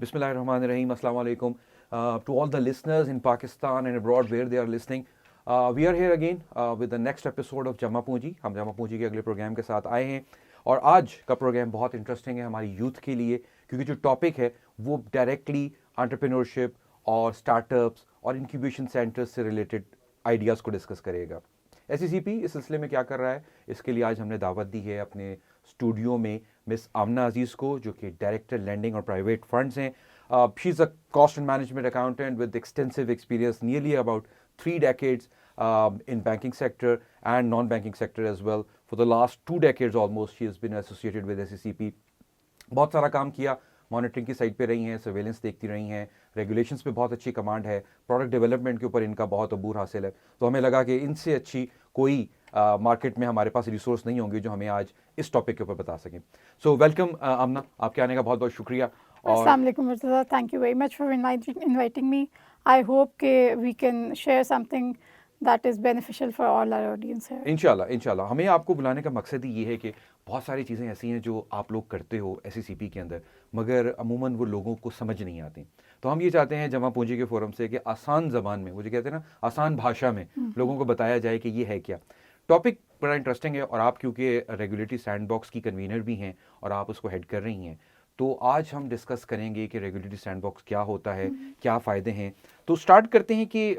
Bismillahirrahmanirrahim. Assalamu alaikum to all the listeners in Pakistan and abroad where they are listening. We are here again with the next episode of जमा पूंजी. हम जमा पूंजी के अगले programme के साथ आए हैं और आज का प्रोग्राम बहुत इंटरेस्टिंग है हमारी यूथ के लिए, क्योंकि जो टॉपिक है वो डायरेक्टली एंटरप्रेन्योरशिप और स्टार्टअप्स और इंक्यूबेशन सेंटर्स से रिलेटेड आइडियाज़ को डिस्कस करेगा. SECP इस सिलसिले में क्या कर रहा है, इसके लिए आज हमने दावत दी है अपने स्टूडियो में मिस आमना अजीज़ को, जो कि डायरेक्टर लैंडिंग और प्राइवेट फंड्स हैं. She is a cost and management accountant with extensive experience nearly about 3 decades in banking sector and non-banking sector as well. For the last 2 decades almost she has been associated with SECP. बहुत सारा काम किया, monitoring की side पे रही हैं, surveillance देखती रही हैं, रेगुलेशंस पे बहुत अच्छी कमांड है, प्रोडक्ट डेवलपमेंट के ऊपर इनका बहुत अबूर हासिल है. तो हमें लगा कि इनसे अच्छी कोई मार्केट में हमारे पास रिसोर्स नहीं होंगे जो हमें आज इस टॉपिक के ऊपर बता सकें. सो वेलकम आमना, आपके आने का बहुत बहुत शुक्रिया. अस्सलाम वालेकुम Murtaza, thank you very much for inviting me. I hope के we can share something that is beneficial for all our audience है. इंशाल्लाह. हमें आपको बुलाने का मकसद ही ये है कि बहुत सारी चीज़ें ऐसी हैं जो आप लोग करते हो SECP के अंदर, मगर अमूमन वो लोगों को समझ नहीं आती. तो हम ये चाहते हैं जमा पूंजी के फोरम से कि आसान ज़बान में, मुझे कहते हैं ना आसान भाषा में, लोगों को बताया जाए कि ये है क्या. टॉपिक बड़ा इंटरेस्टिंग है और आप क्योंकि रेगुलेटरी सैंडबॉक्स की कन्वीनर भी हैं और आप उसको हेड कर रही हैं, तो आज हम डिस्कस करेंगे कि रेगुलेटरी सैंडबॉक्स क्या होता है, क्या फ़ायदे हैं. तो स्टार्ट करते हैं कि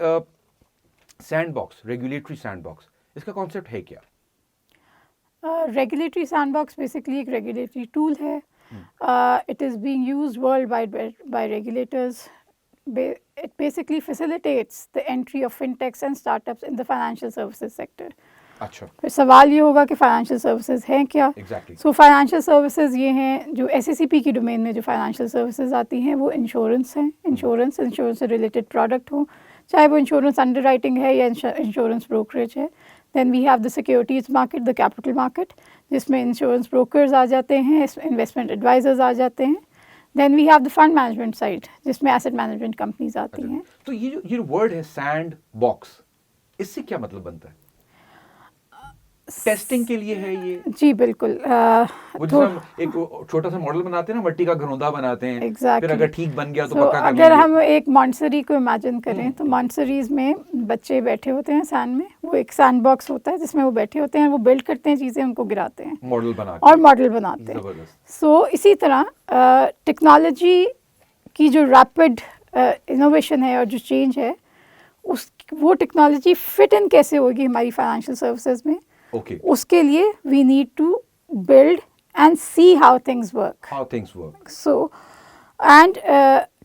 सैंडबॉक्स, रेगुलेटरी सैंडबॉक्स, इसका कॉन्सेप्ट है क्या? रेगुलेटरी सैंडबॉक्स बेसिकली एक रेगुलेटरी टूल है. It is being used world wide by regulators. It basically facilitates the entry of fintechs and startups in the financial services sector. अच्छा. फिर सवाल ये होगा कि फाइनेंशियल सर्विसेज हैं क्या? Exactly. सो फाइनेंशियल सर्विसेज ये हैं जो SECP की डोमेन में जो फाइनेंशियल सर्विसेज आती हैं वो इंश्योरेंस हैं. इंश्योरेंस से रिलेटेड प्रोडक्ट हो, चाहे वो इंश्योरेंस अंडरराइटिंग है या इंश्योरेंस ब्रोकरेज है. Then we have the securities market, the capital market, जिसमें इंश्योरेंस ब्रोकर्स आ जाते हैं, इन्वेस्टमेंट एडवाइजर्स आ जाते हैं. Then we have the fund management side, जिसमें एसेट मैनेजमेंट कंपनीज आती हैं. तो ये वर्ड है सैंड बॉक्स, इससे क्या मतलब बनता है? टेस्टिंग के लिए है ये? जी बिल्कुल. वो जैसे हम एक छोटा सा मॉडल बनाते हैं ना, मट्टी का घरौंदा बनाते हैं. Exactly. फिर अगर ठीक बन गया तो पक्का कर अगर लेंगे. हम एक मॉन्टसरी को इमेजिन करें तो मॉन्टसरीज में बच्चे बैठे होते हैं सैंड में. वो एक सैंड बॉक्स होता है जिसमें वो बैठे होते हैं, वो बिल्ड करते हैं चीज़ें, उनको गिराते हैं, मॉडल बनाते हैं. सो इसी तरह टेक्नोलॉजी की जो रैपिड इनोवेशन है और जो चेंज है, वो टेक्नोलॉजी फिट इन कैसे होगी हमारी फाइनेंशियल सर्विसेज में. Okay. उसके लिए we need to build and see how things work. So and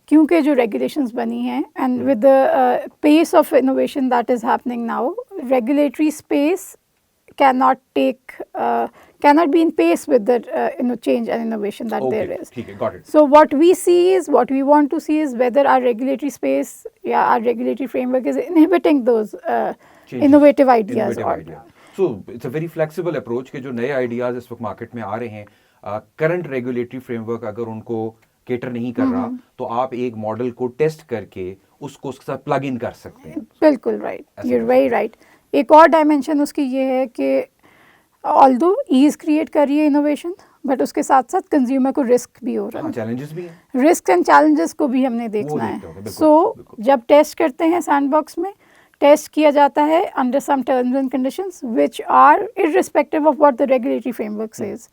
क्योंकि जो रेगुलेशंस बनी हैं and with the pace of innovation that is happening now, regulatory space cannot be in pace with the change and innovation that there is. Okay, got it. So what we want to see is whether our regulatory space, our regulatory framework is inhibiting those innovative ideas. So it's a very flexible approach कि जो नए ideas इस वक्त market में आ रहे हैं, current regulatory framework अगर उनको केटर नहीं कर रहा, तो आप एक मॉडल को टेस्ट करके उसको उसके साथ प्लग इन कर सकते हैं. बिल्कुल right, you are very right. एक और डायमेंशन उसकी ये है कि ऑल्दो ईज क्रिएट कर रही है इनोवेशन, बट उसके साथ साथ कंज्यूमर को रिस्क भी हो रहा है. चैलेंजेस भी हैं. रिस्क एंड चैलेंजेस को भी हमने देखना है. सो जब टेस्ट करते हैं सैंडबॉक्स में, टेस्ट किया जाता है under some terms and conditions which are irrespective of what the regulatory framework says.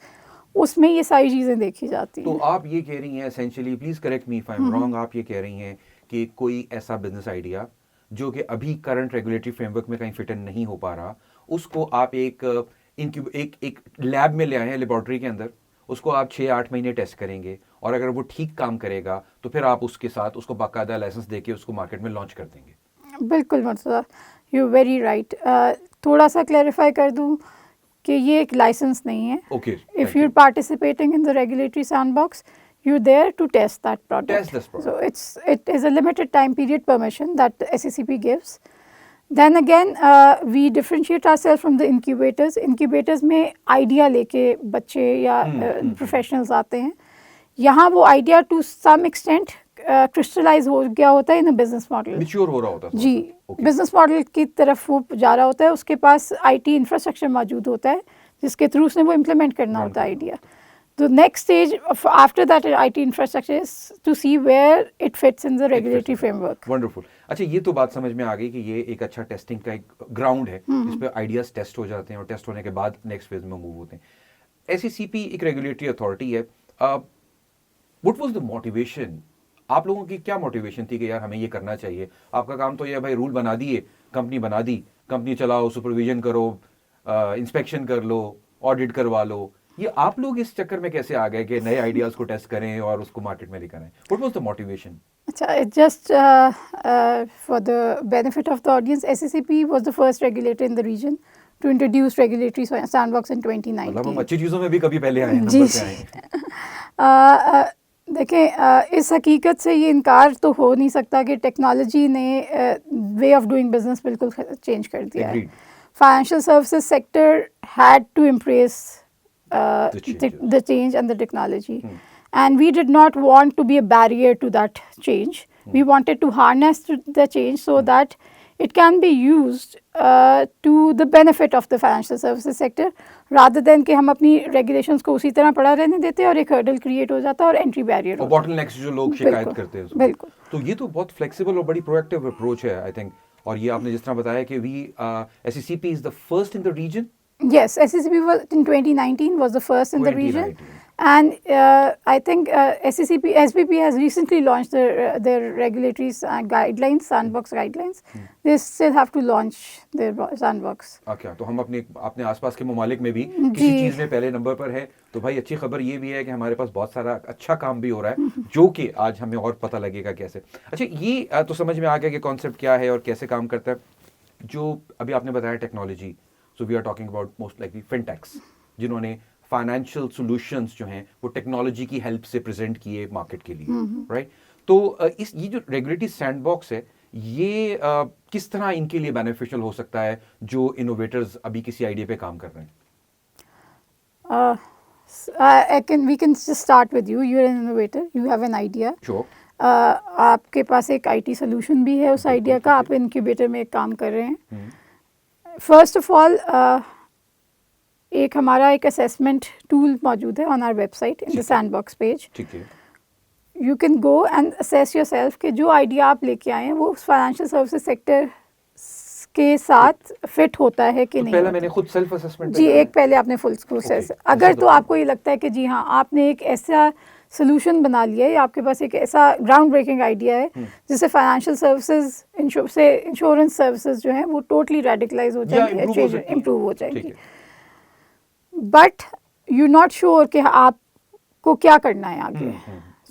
उसमें ये सारी चीज़ें देखी जाती हैं. तो आप ये कह रही हैं essentially, please correct me if I am wrong, आप ये कह रही हैं कि कोई ऐसा बिजनेस आइडिया जो कि अभी करंट रेगुलेटरी फ्रेमवर्क में कहीं फिट इन नहीं हो पा रहा, उसको आप एक लैब में ले आए हैं, लेबोरेटरी के अंदर, उसको आप 6-8 महीने टेस्ट करेंगे और अगर वो ठीक काम करेगा तो फिर आप उसके साथ उसको बाकायदा लाइसेंस देके उसको मार्केट में लॉन्च कर देंगे. बिल्कुल मुर्तज़ा, यू वेरी राइट. थोड़ा सा क्लैरिफाई कर दूं कि ये एक लाइसेंस नहीं है. If you are participating in the regulatory sandbox, you're there to test that product. Test this product. So it is a limited time period permission that the SECP gives. Then again, we differentiate ourselves from the incubators. Incubators में idea लेके बच्चे या professionals आते हैं. यहाँ वो idea to some extent crystallize हो गया होता है in a business model. Mature हो रहा होता है. जी, business model की तरफ वो जा रहा होता है. उसके पास IT infrastructure मौजूद होता है जिसके थ्रू उसने वो implement करना होता है idea. The next stage after that IT infrastructure is to see where it fits in the regulatory framework. Wonderful. अच्छा, ये तो बात समझ में आ गई कि ये एक अच्छा टेस्टिंग का एक ग्राउंड है जिस पे आइडियाज टेस्ट हो जाते हैं और टेस्ट होने के बाद नेक्स्ट फेज में मूव होते हैं। SECP एक रेगुलेटरी अथॉरिटी है। What was the motivation? आप लोगों की क्या मोटिवेशन थी कि यार हमें ये करना चाहिए? आपका काम तो ये भाई रूल बना दिए, कंपनी बना दी, कंपनी चलाओ, सुपरविजन करो, इंस्पेक्शन कर लो, ऑडिट करवा लो। ये आप लोग इस चक्कर में कैसे आ गए कि नए आइडियाज को टेस्ट करें और उसको मार्केट में लेकर आए? What was the motivation? अच्छा, just for the benefit of the audience, SECP was the first regulator in the region to introduce regulatory sandbox in 2019. मतलब हम अच्छी चीजों में भी कभी पहले आए हैं, जी नंबर पे आए हैं। देखें, इस हकीकत से ये इनकार तो हो नहीं सकता कि टेक्नोलॉजी ने वे ऑफ डूइंग बिजनेस बिल्कुल चेंज कर दिया है। Agreed. Financial services sector had to embrace the change and the technology. And we did not want to be a barrier to that change. We wanted to harness the change so that it can be used to the benefit of the financial services sector rather than कि हम अपनी regulations को उसी तरह पड़ा रहने देते और एक hurdle create हो जाता और entry barrier और होता। bottlenecks जो लोग शिकायत करते हैं उसको। बिल्कुल। तो ये तो बहुत फ्लेक्सिबल और बड़ी प्रोएक्टिव अप्रोच है आई थिंक। और ये आपने जिस तरह बताया कि SECP is the first in the region. Yes, SECP was in 2019 was the first in the region, 2019. and I think SBP has recently launched their regulatory guidelines, sandbox guidelines. They still have to launch their sandbox. अच्छा, तो हम अपने आसपास के ममालिक में भी किसी चीज में पहले नंबर पर है। तो भाई अच्छी खबर ये भी है कि हमारे पास बहुत सारा अच्छा काम भी हो रहा है जो कि आज हमें और पता लगेगा कैसे। अच्छा, ये तो समझ में आ गया कि कॉन्सेप्ट क्या है और कैसे काम करता है। जो अभी आपने बताया technology, so we are talking about most likely fintechs जिन्होंने फाइनेंशियल सॉल्यूशंस जो हैं वो टेक्नोलॉजी की हेल्प से प्रेजेंट किए मार्केट के लिए, राइट? तो ये जो रेगुलेटरी सैंडबॉक्स है ये किस तरह इनके लिए बेनिफिशियल हो सकता है जो इनोवेटर्स अभी किसी आइडिया पे काम कर रहे हैं? We can just start with you. You're an innovator. You have an idea. Sure. आपके पास एक IT solution भी है उस आइडिया का, आप इनक्यूबेटर में एक काम कर रहे हैं। फर्स्ट ऑफ ऑल एक हमारा एक असेसमेंट टूल मौजूद है on our website in the sandbox page. ठीक है। You can go and assess yourself कि जो आइडिया आप लेके आए हैं वो फाइनेंशियल सर्विसेज सेक्टर के साथ फिट होता है कि तो नहीं। पहले मैंने खुद सेल्फ असेसमेंट जी, एक पहले आपने फुल प्रोसेस। अगर तो आपको ये लगता है कि जी हाँ आपने एक ऐसा सोल्यूशन बना लिया है, आपके पास एक ऐसा ग्राउंड ब्रेकिंग आइडिया है जिससे फाइनेंशियल सर्विसेज से इंश्योरेंस सर्विसेज जो हैं वो टोटली रेडिकलाइज हो जाएंगी, इम्प्रूव हो जाएंगी, बट यू नॉट श्योर कि आपको क्या करना है आगे।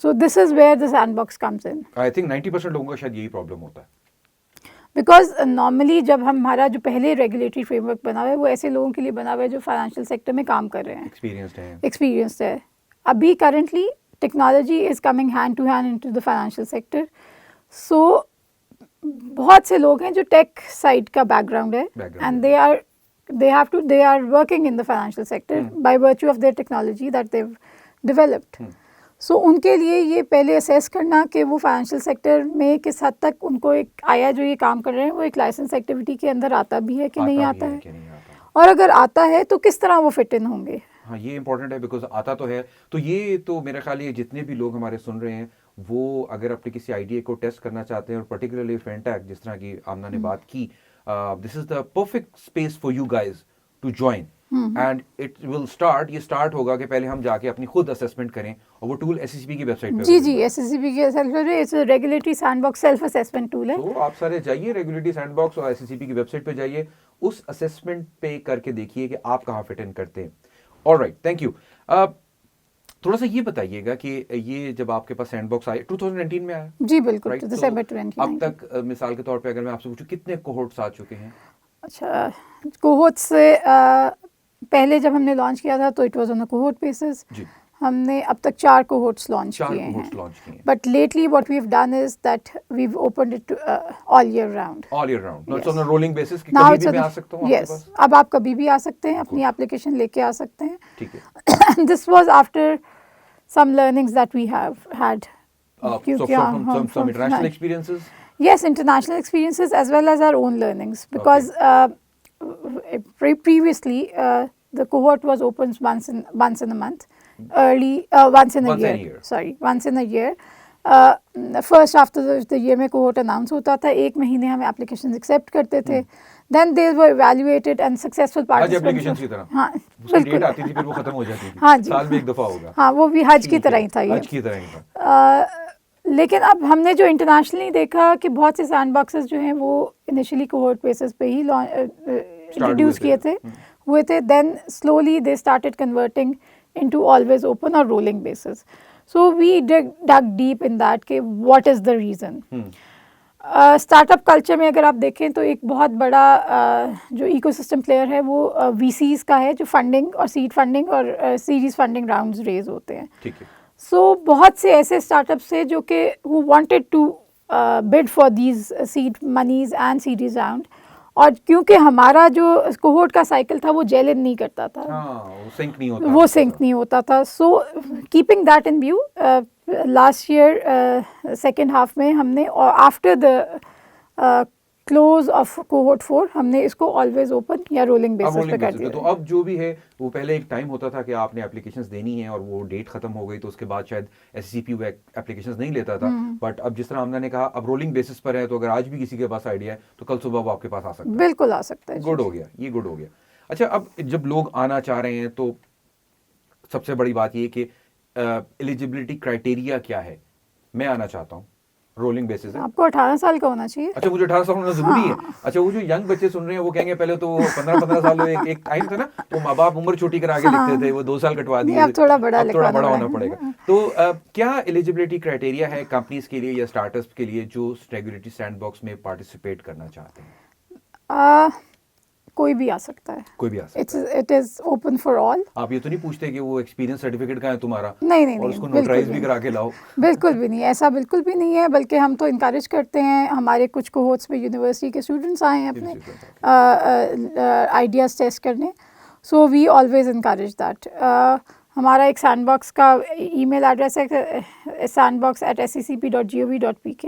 So this is where the sandbox comes in. I think 90% लोगों का शायद यही प्रॉब्लम होता है। बिकॉज नॉर्मली जब हमारा जो पहले रेगुलेटरी फ्रेमवर्क बना हुआ है वो ऐसे लोगों के लिए बना हुआ है जो फाइनेंशियल सेक्टर में काम कर रहे हैं, एक्सपीरियंस्ड है। अभी currently technology is coming hand to hand into the financial sector. So बहुत से लोग हैं जो टेक साइड का बैकग्राउंड है and they are working in the financial sector by virtue of their technology that they've developed. सो उनके लिए ये पहले असेस करना कि वो फाइनेंशियल सेक्टर में किस हद तक उनको एक आया जो ये काम कर रहे हैं वो एक लाइसेंस एक्टिविटी के अंदर आता भी है कि नहीं आता है, और अगर आता है तो किस तरह वो फिट इन होंगे। हाँ, ये इंपॉर्टेंट है बिकॉज आता तो है। तो ये तो मेरे ख्याल ये जितने भी लोग हमारे सुन रहे हैं वो अगर अपने किसी आइडिया को टेस्ट करना चाहते हैं और पर्टिकुलरली फिनटेक जिस तरह की आमना ने बात की, this is the perfect space for you guys to join and it will start. ये स्टार्ट होगा कि पहले हम जाके अपनी खुद असेसमेंट करें और वो टूल SECP की वेबसाइट पे। जी, SECP की वेबसाइट पे regulatory sandbox self assessment tool है। तो आप सारे जाइए रेगुलेटरी सैंडबॉक्स और SECP की वेबसाइट पे जाइए, उस असेसमेंट पे करके देखिए कि आप कहाँ फिट इन करते हैं। Alright, thank you. थोड़ा सा ये बताइएगा कि ये जब आपके पास सैंडबॉक्स आया 2019 में आया? जी बिल्कुल, right? दिसंबर 2019। अब तक मिसाल के तौर पे अगर मैं आपसे पूछूं कितने कोहोर्ट्स आ चुके हैं? अच्छा, कोहोर्ट्स से पहले जब हमने लॉन्च किया था तो it was on a cohort basis. हमने अब तक 4 कोहोर्ट्स लॉन्च किए हैं, but lately what we have done is that we have opened it all year round. All year round, not on a rolling basis कि कभी भी मैं आ सकता हूं आपके पास? अब आप कभी भी आ सकते हैं, अपनी एप्लीकेशन लेके आ सकते हैं। ठीक है। This was after some learnings that we have had. So some international experiences? Yes, international experiences as well as our own learnings, because previously the cohort was open once in a month, once in a Once in a year. year. Sorry, once in a year. First after the year में cohort announce होता था, 1 महीने हम applications accept करते थे. Then they were evaluated and successful हज participants. Application की तरह हाँ, उसकी डेट बिल्कुल. आती थी फिर वो खत्म हो जाती थी, हाँ जी. साल में एक दफा होगा. हाँ, वो भी हज की ठीक तरह है, ही था ये. हज की तरह ही था. लेकिन अब हमने जो इंटरनेशनली देखा कि बहुत से सैंडबॉक्सेस जो हैं वो इनिशियली कोहोर्ट बेसिस पे ही इंट्रोड्यूस किए थे हुए थे. Then slowly they started converting into always open और rolling basis. So we dug deep in that कि what is the reason. Startup culture में अगर आप देखें तो एक बहुत बड़ा जो इकोसिस्टम प्लेयर है वो VCs का है, जो फंडिंग और सीड फंडिंग और सीरीज फंडिंग राउंड्स रेज होते हैं. ठीक है. सो बहुत से ऐसे स्टार्टअप्स थे जो कि who wanted to bid for these seed monies and series round, और क्योंकि हमारा जो कोहोर्ट का साइकिल था वो जेल इन नहीं करता था, वो सिंक नहीं होता, वो सिंक नहीं होता था. So keeping that in view last year second half में हमने और after the close of cohort 4 हमने इसको ऑलवेज ओपन या रोलिंग बेसिस पे कर दिया. तो अब जो भी है वो पहले एक टाइम होता था कि आपने एप्लीकेशंस देनी है और वो डेट खत्म हो गई तो उसके बाद शायद एससीपी वो एप्लीकेशंस नहीं लेता था. बट अब जिस तरह हमने कहा अब रोलिंग बेसिस पर है, तो अगर आज भी किसी के पास आइडिया है तो कल सुबह वो आपके पास आ सकता है. बिल्कुल आ सकता है. गुड हो गया, ये गुड हो गया. अच्छा, अब जब लोग आना चाह रहे हैं तो सबसे बड़ी बात ये कि एलिजिबिलिटी क्राइटेरिया क्या है. मैं आना चाहता हूँ, रोलिंग बेसिस है. आपको 18 साल का होना चाहिए. अच्छा, मुझे 18 साल होना जरूरी है. अच्छा, वो जो यंग बच्चे सुन रहे हैं वो कहेंगे पहले तो 15 साल एक टाइम था ना, वो माँ बाप उम्र छोटी करा के लिखते थे, वो 2 साल कटवा दिए. अब थोड़ा बड़ा होना पड़ेगा. तो क्या एलिजिबिलिटी क्राइटेरिया है कंपनीज के लिए या स्टार्टअप्स के लिए जो रेगुलेटरी सैंडबॉक्स में पार्टिसिपेट करना चाहते हैं? कोई भी आ सकता है. कोई भी आ सकता है. It is open for all. आप ये तो नहीं पूछते कि वो एक्सपीरियंस सर्टिफिकेट कहाँ है तुम्हारा? नहीं, और उसको नोटराइज भी करा के लाओ? बिल्कुल भी नहीं, ऐसा बिल्कुल भी नहीं है. बल्कि हम तो इनकरेज करते हैं. हमारे कुछ कोहोर्ट्स में यूनिवर्सिटी के स्टूडेंट्स आए हैं अपने आइडियाज़ टेस्ट करने. So we always encourage that. हमारा एक सैंडबॉक्स का ईमेल एड्रेस है sandbox@scp.gov.pk.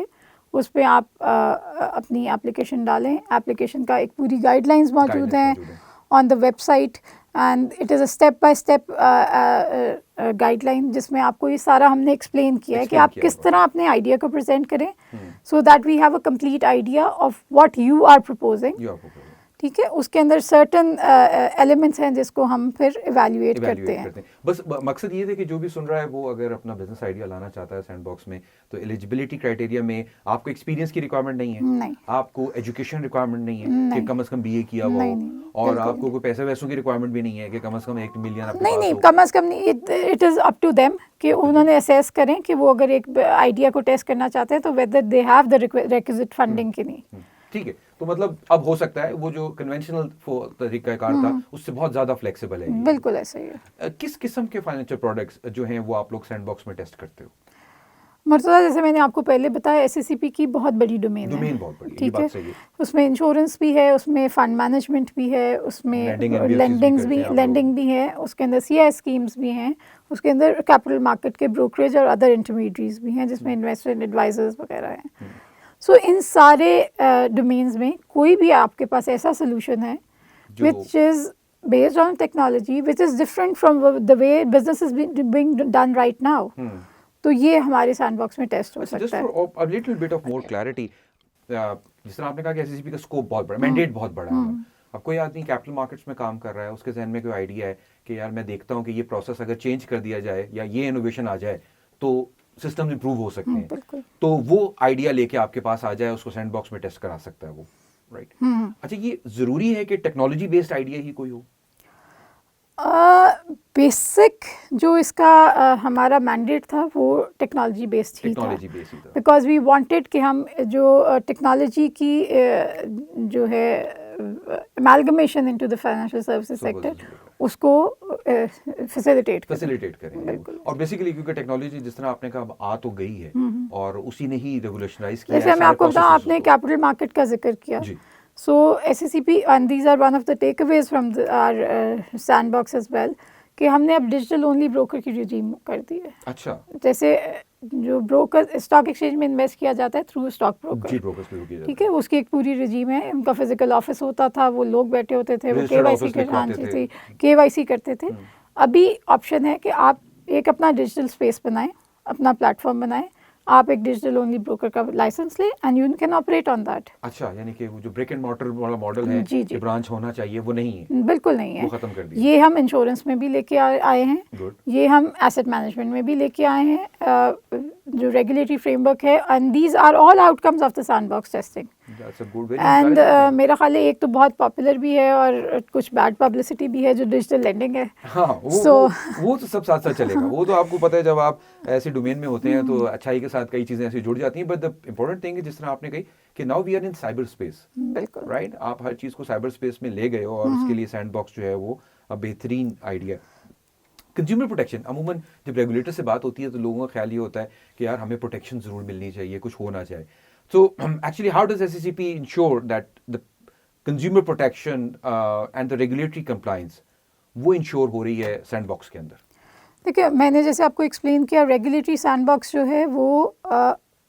उस पर आप अपनी एप्लीकेशन डालें. एप्लीकेशन का एक पूरी गाइडलाइंस मौजूद हैं on the website, and it is a step by step guideline जिसमें आपको ये सारा हमने एक्सप्लेन किया है कि आप किस तरह अपने आइडिया को प्रेजेंट करें, so that we have a complete idea of what you are proposing. ठीक है, उसके अंदर सर्टन एलिमेंट्स हैं जिसको हम फिर इवैल्यूएट करते हैं. बस मकसद ये है कि जो भी सुन रहा है वो अगर अपना बिजनेस आइडिया लाना चाहता है सैंडबॉक्स में, तो एलिजिबिलिटी क्राइटेरिया में आपको एक्सपीरियंस की रिक्वायरमेंट नहीं है. नहीं. आपको एजुकेशन रिक्वायरमेंट नहीं है कि कम से कम BA किया हुआ हो, और आपको कोई पैसे वैसों की रिक्वायरमेंट भी नहीं है कि कम से कम 1 मिलियन आपके पास हो. नहीं, कम से कम नहीं. It is up to them कि उन्होंने असेस करें कि वो अगर एक आइडिया को टेस्ट करना चाहते हैं तो whether they have the requisite funding कि नहीं. ठीक है, तो मतलब अब हो सकता है वो जो कन्वेंशनल तरीकाकार था उससे बहुत ज्यादा फ्लेक्सिबल है. बिल्कुल ऐसा ही है. किस किस्म के फाइनेंशियल प्रोडक्ट्स जो हैं वो आप लोग सैंडबॉक्स में टेस्ट करते हो? मर्तज़ा, जैसे मैंने आपको पहले बताया, SCCP की बहुत बड़ी डोमेन है. बहुत बड़ी, ठीक है. उसमें इंश्योरेंस भी है, उसमें फंड मैनेजमेंट भी है, उसमें लेंडिंग भी है, उसके अंदर CI स्कीम्स भी हैं, उसके अंदर कैपिटल मार्केट के ब्रोकरेज और अदर इंटरमीडियरीज भी हैं जिसमें इन्वेस्टमेंट एडवाइजर्स वगैरह हैं. सो इन सारे डोमेन्स में कोई भी आपके पास ऐसा सोल्यूशन है which is based on technology which is different from the way business is being done right now, तो ये हमारे सैंडबॉक्स में टेस्ट हो सकता है. Just for a little bit of more clarity, जिस तरह आपने कहा कि SCCP का स्कोप बहुत बड़ा, मैंडेट बहुत बड़ा है. अब कोई आदमी कैपिटल मार्केट्स में काम कर रहा है, उसके जहन में कोई आइडिया है कि यार मैं देखता हूँ कि ये प्रोसेस अगर चेंज कर दिया जाए या ये इनोवेशन आ जाए तो सिस्टम इंप्रूव हो सकते हैं, तो वो आइडिया लेके आपके पास आ जाए, उसको सैंडबॉक्स में टेस्ट करा सकता है वो, राइट? अच्छा, ये जरूरी है कि टेक्नोलॉजी बेस्ड आइडिया ही कोई हो? बेसिक जो इसका हमारा मैंडेट था वो टेक्नोलॉजी बेस्ड ही था, बिकॉज वी वांटेड कि हम जो टेक्नोलॉजी की जो है amalgamation into the financial services sector उसको फैसिलिटेट करें. और बेसिकली क्योंकि टेक्नोलॉजी जिस तरह आपने कहा आ तो गई है और उसी ने ही रेवोल्यूशनाइज किया है. जैसे मैं आपको बताऊं, आपने कैपिटल मार्केट का जिक्र किया. So SCCP, and these are one of the takeaways from our sandbox as well, कि हमने अब डिजिटल ओनली ब्रोकर की रिजीम कर दी है. अच्छा. जैसे जो ब्रोकर स्टॉक एक्सचेंज में इन्वेस्ट किया जाता है थ्रू स्टॉक ब्रोकर, ठीक है, उसकी एक पूरी रिजीम है. उनका फिजिकल ऑफिस होता था, वो लोग बैठे होते थे, वो KYC करते थे. अभी ऑप्शन है कि आप एक अपना डिजिटल स्पेस बनाएं, अपना प्लेटफॉर्म बनाएं, आप एक डिजिटल ओनली ब्रोकर का लाइसेंस लें and you can operate on that. अच्छा, यानी कि वो जो ब्रिक एंड मॉर्टर वाला मॉडल है जी, कि जी। ब्रांच होना चाहिए, वो नहीं है, बिल्कुल नहीं है, वो खत्म कर दिया। ये हम इंश्योरेंस में भी लेके आए हैं, गुड। ये हम एसेट मैनेजमेंट में भी लेके आए हैं, जो रेगुलेटरी फ्रेमवर्क है, and these are all outcomes of the sandbox testing. That's a good, very and encouraging. मेरा ख्याल है एक तो बहुत पॉपुलर भी है और कुछ बैड पब्लिसिटी भी है, जो डिजिटल लेंडिंग है। हाँ, वो तो सब साथ साथ चलेगा। वो तो आपको पता है, जब आप ऐसे डोमेन में होते हैं तो अच्छाई के साथ कई चीजें ऐसी जुड़ जाती हैं, बट द इंपॉर्टेंट थिंग है, जिस तरह आपने कही कि now we are in cyber space, बिल्कुल राइट? आप हर चीज को साइबर स्पेस में ले गए हो और उसके लिए सैंडबॉक्स जो है वो बेहतरीन आइडिया। कंज्यूमर प्रोटेक्शन, अमूमन जब रेगुलेटर से बात होती है तो लोगों का ख्याल ये होता है कि यार हमें प्रोटेक्शन जरूर मिलनी चाहिए, कुछ होना चाहिए। So actually how does SCCP ensure that the consumer protection and the regulatory compliance वो इंश्योर हो रही है सैंडबॉक्स के अंदर? देखिए, मैंने जैसे आपको एक्सप्लेन किया, रेगुलेटरी सैंडबॉक्स जो है वो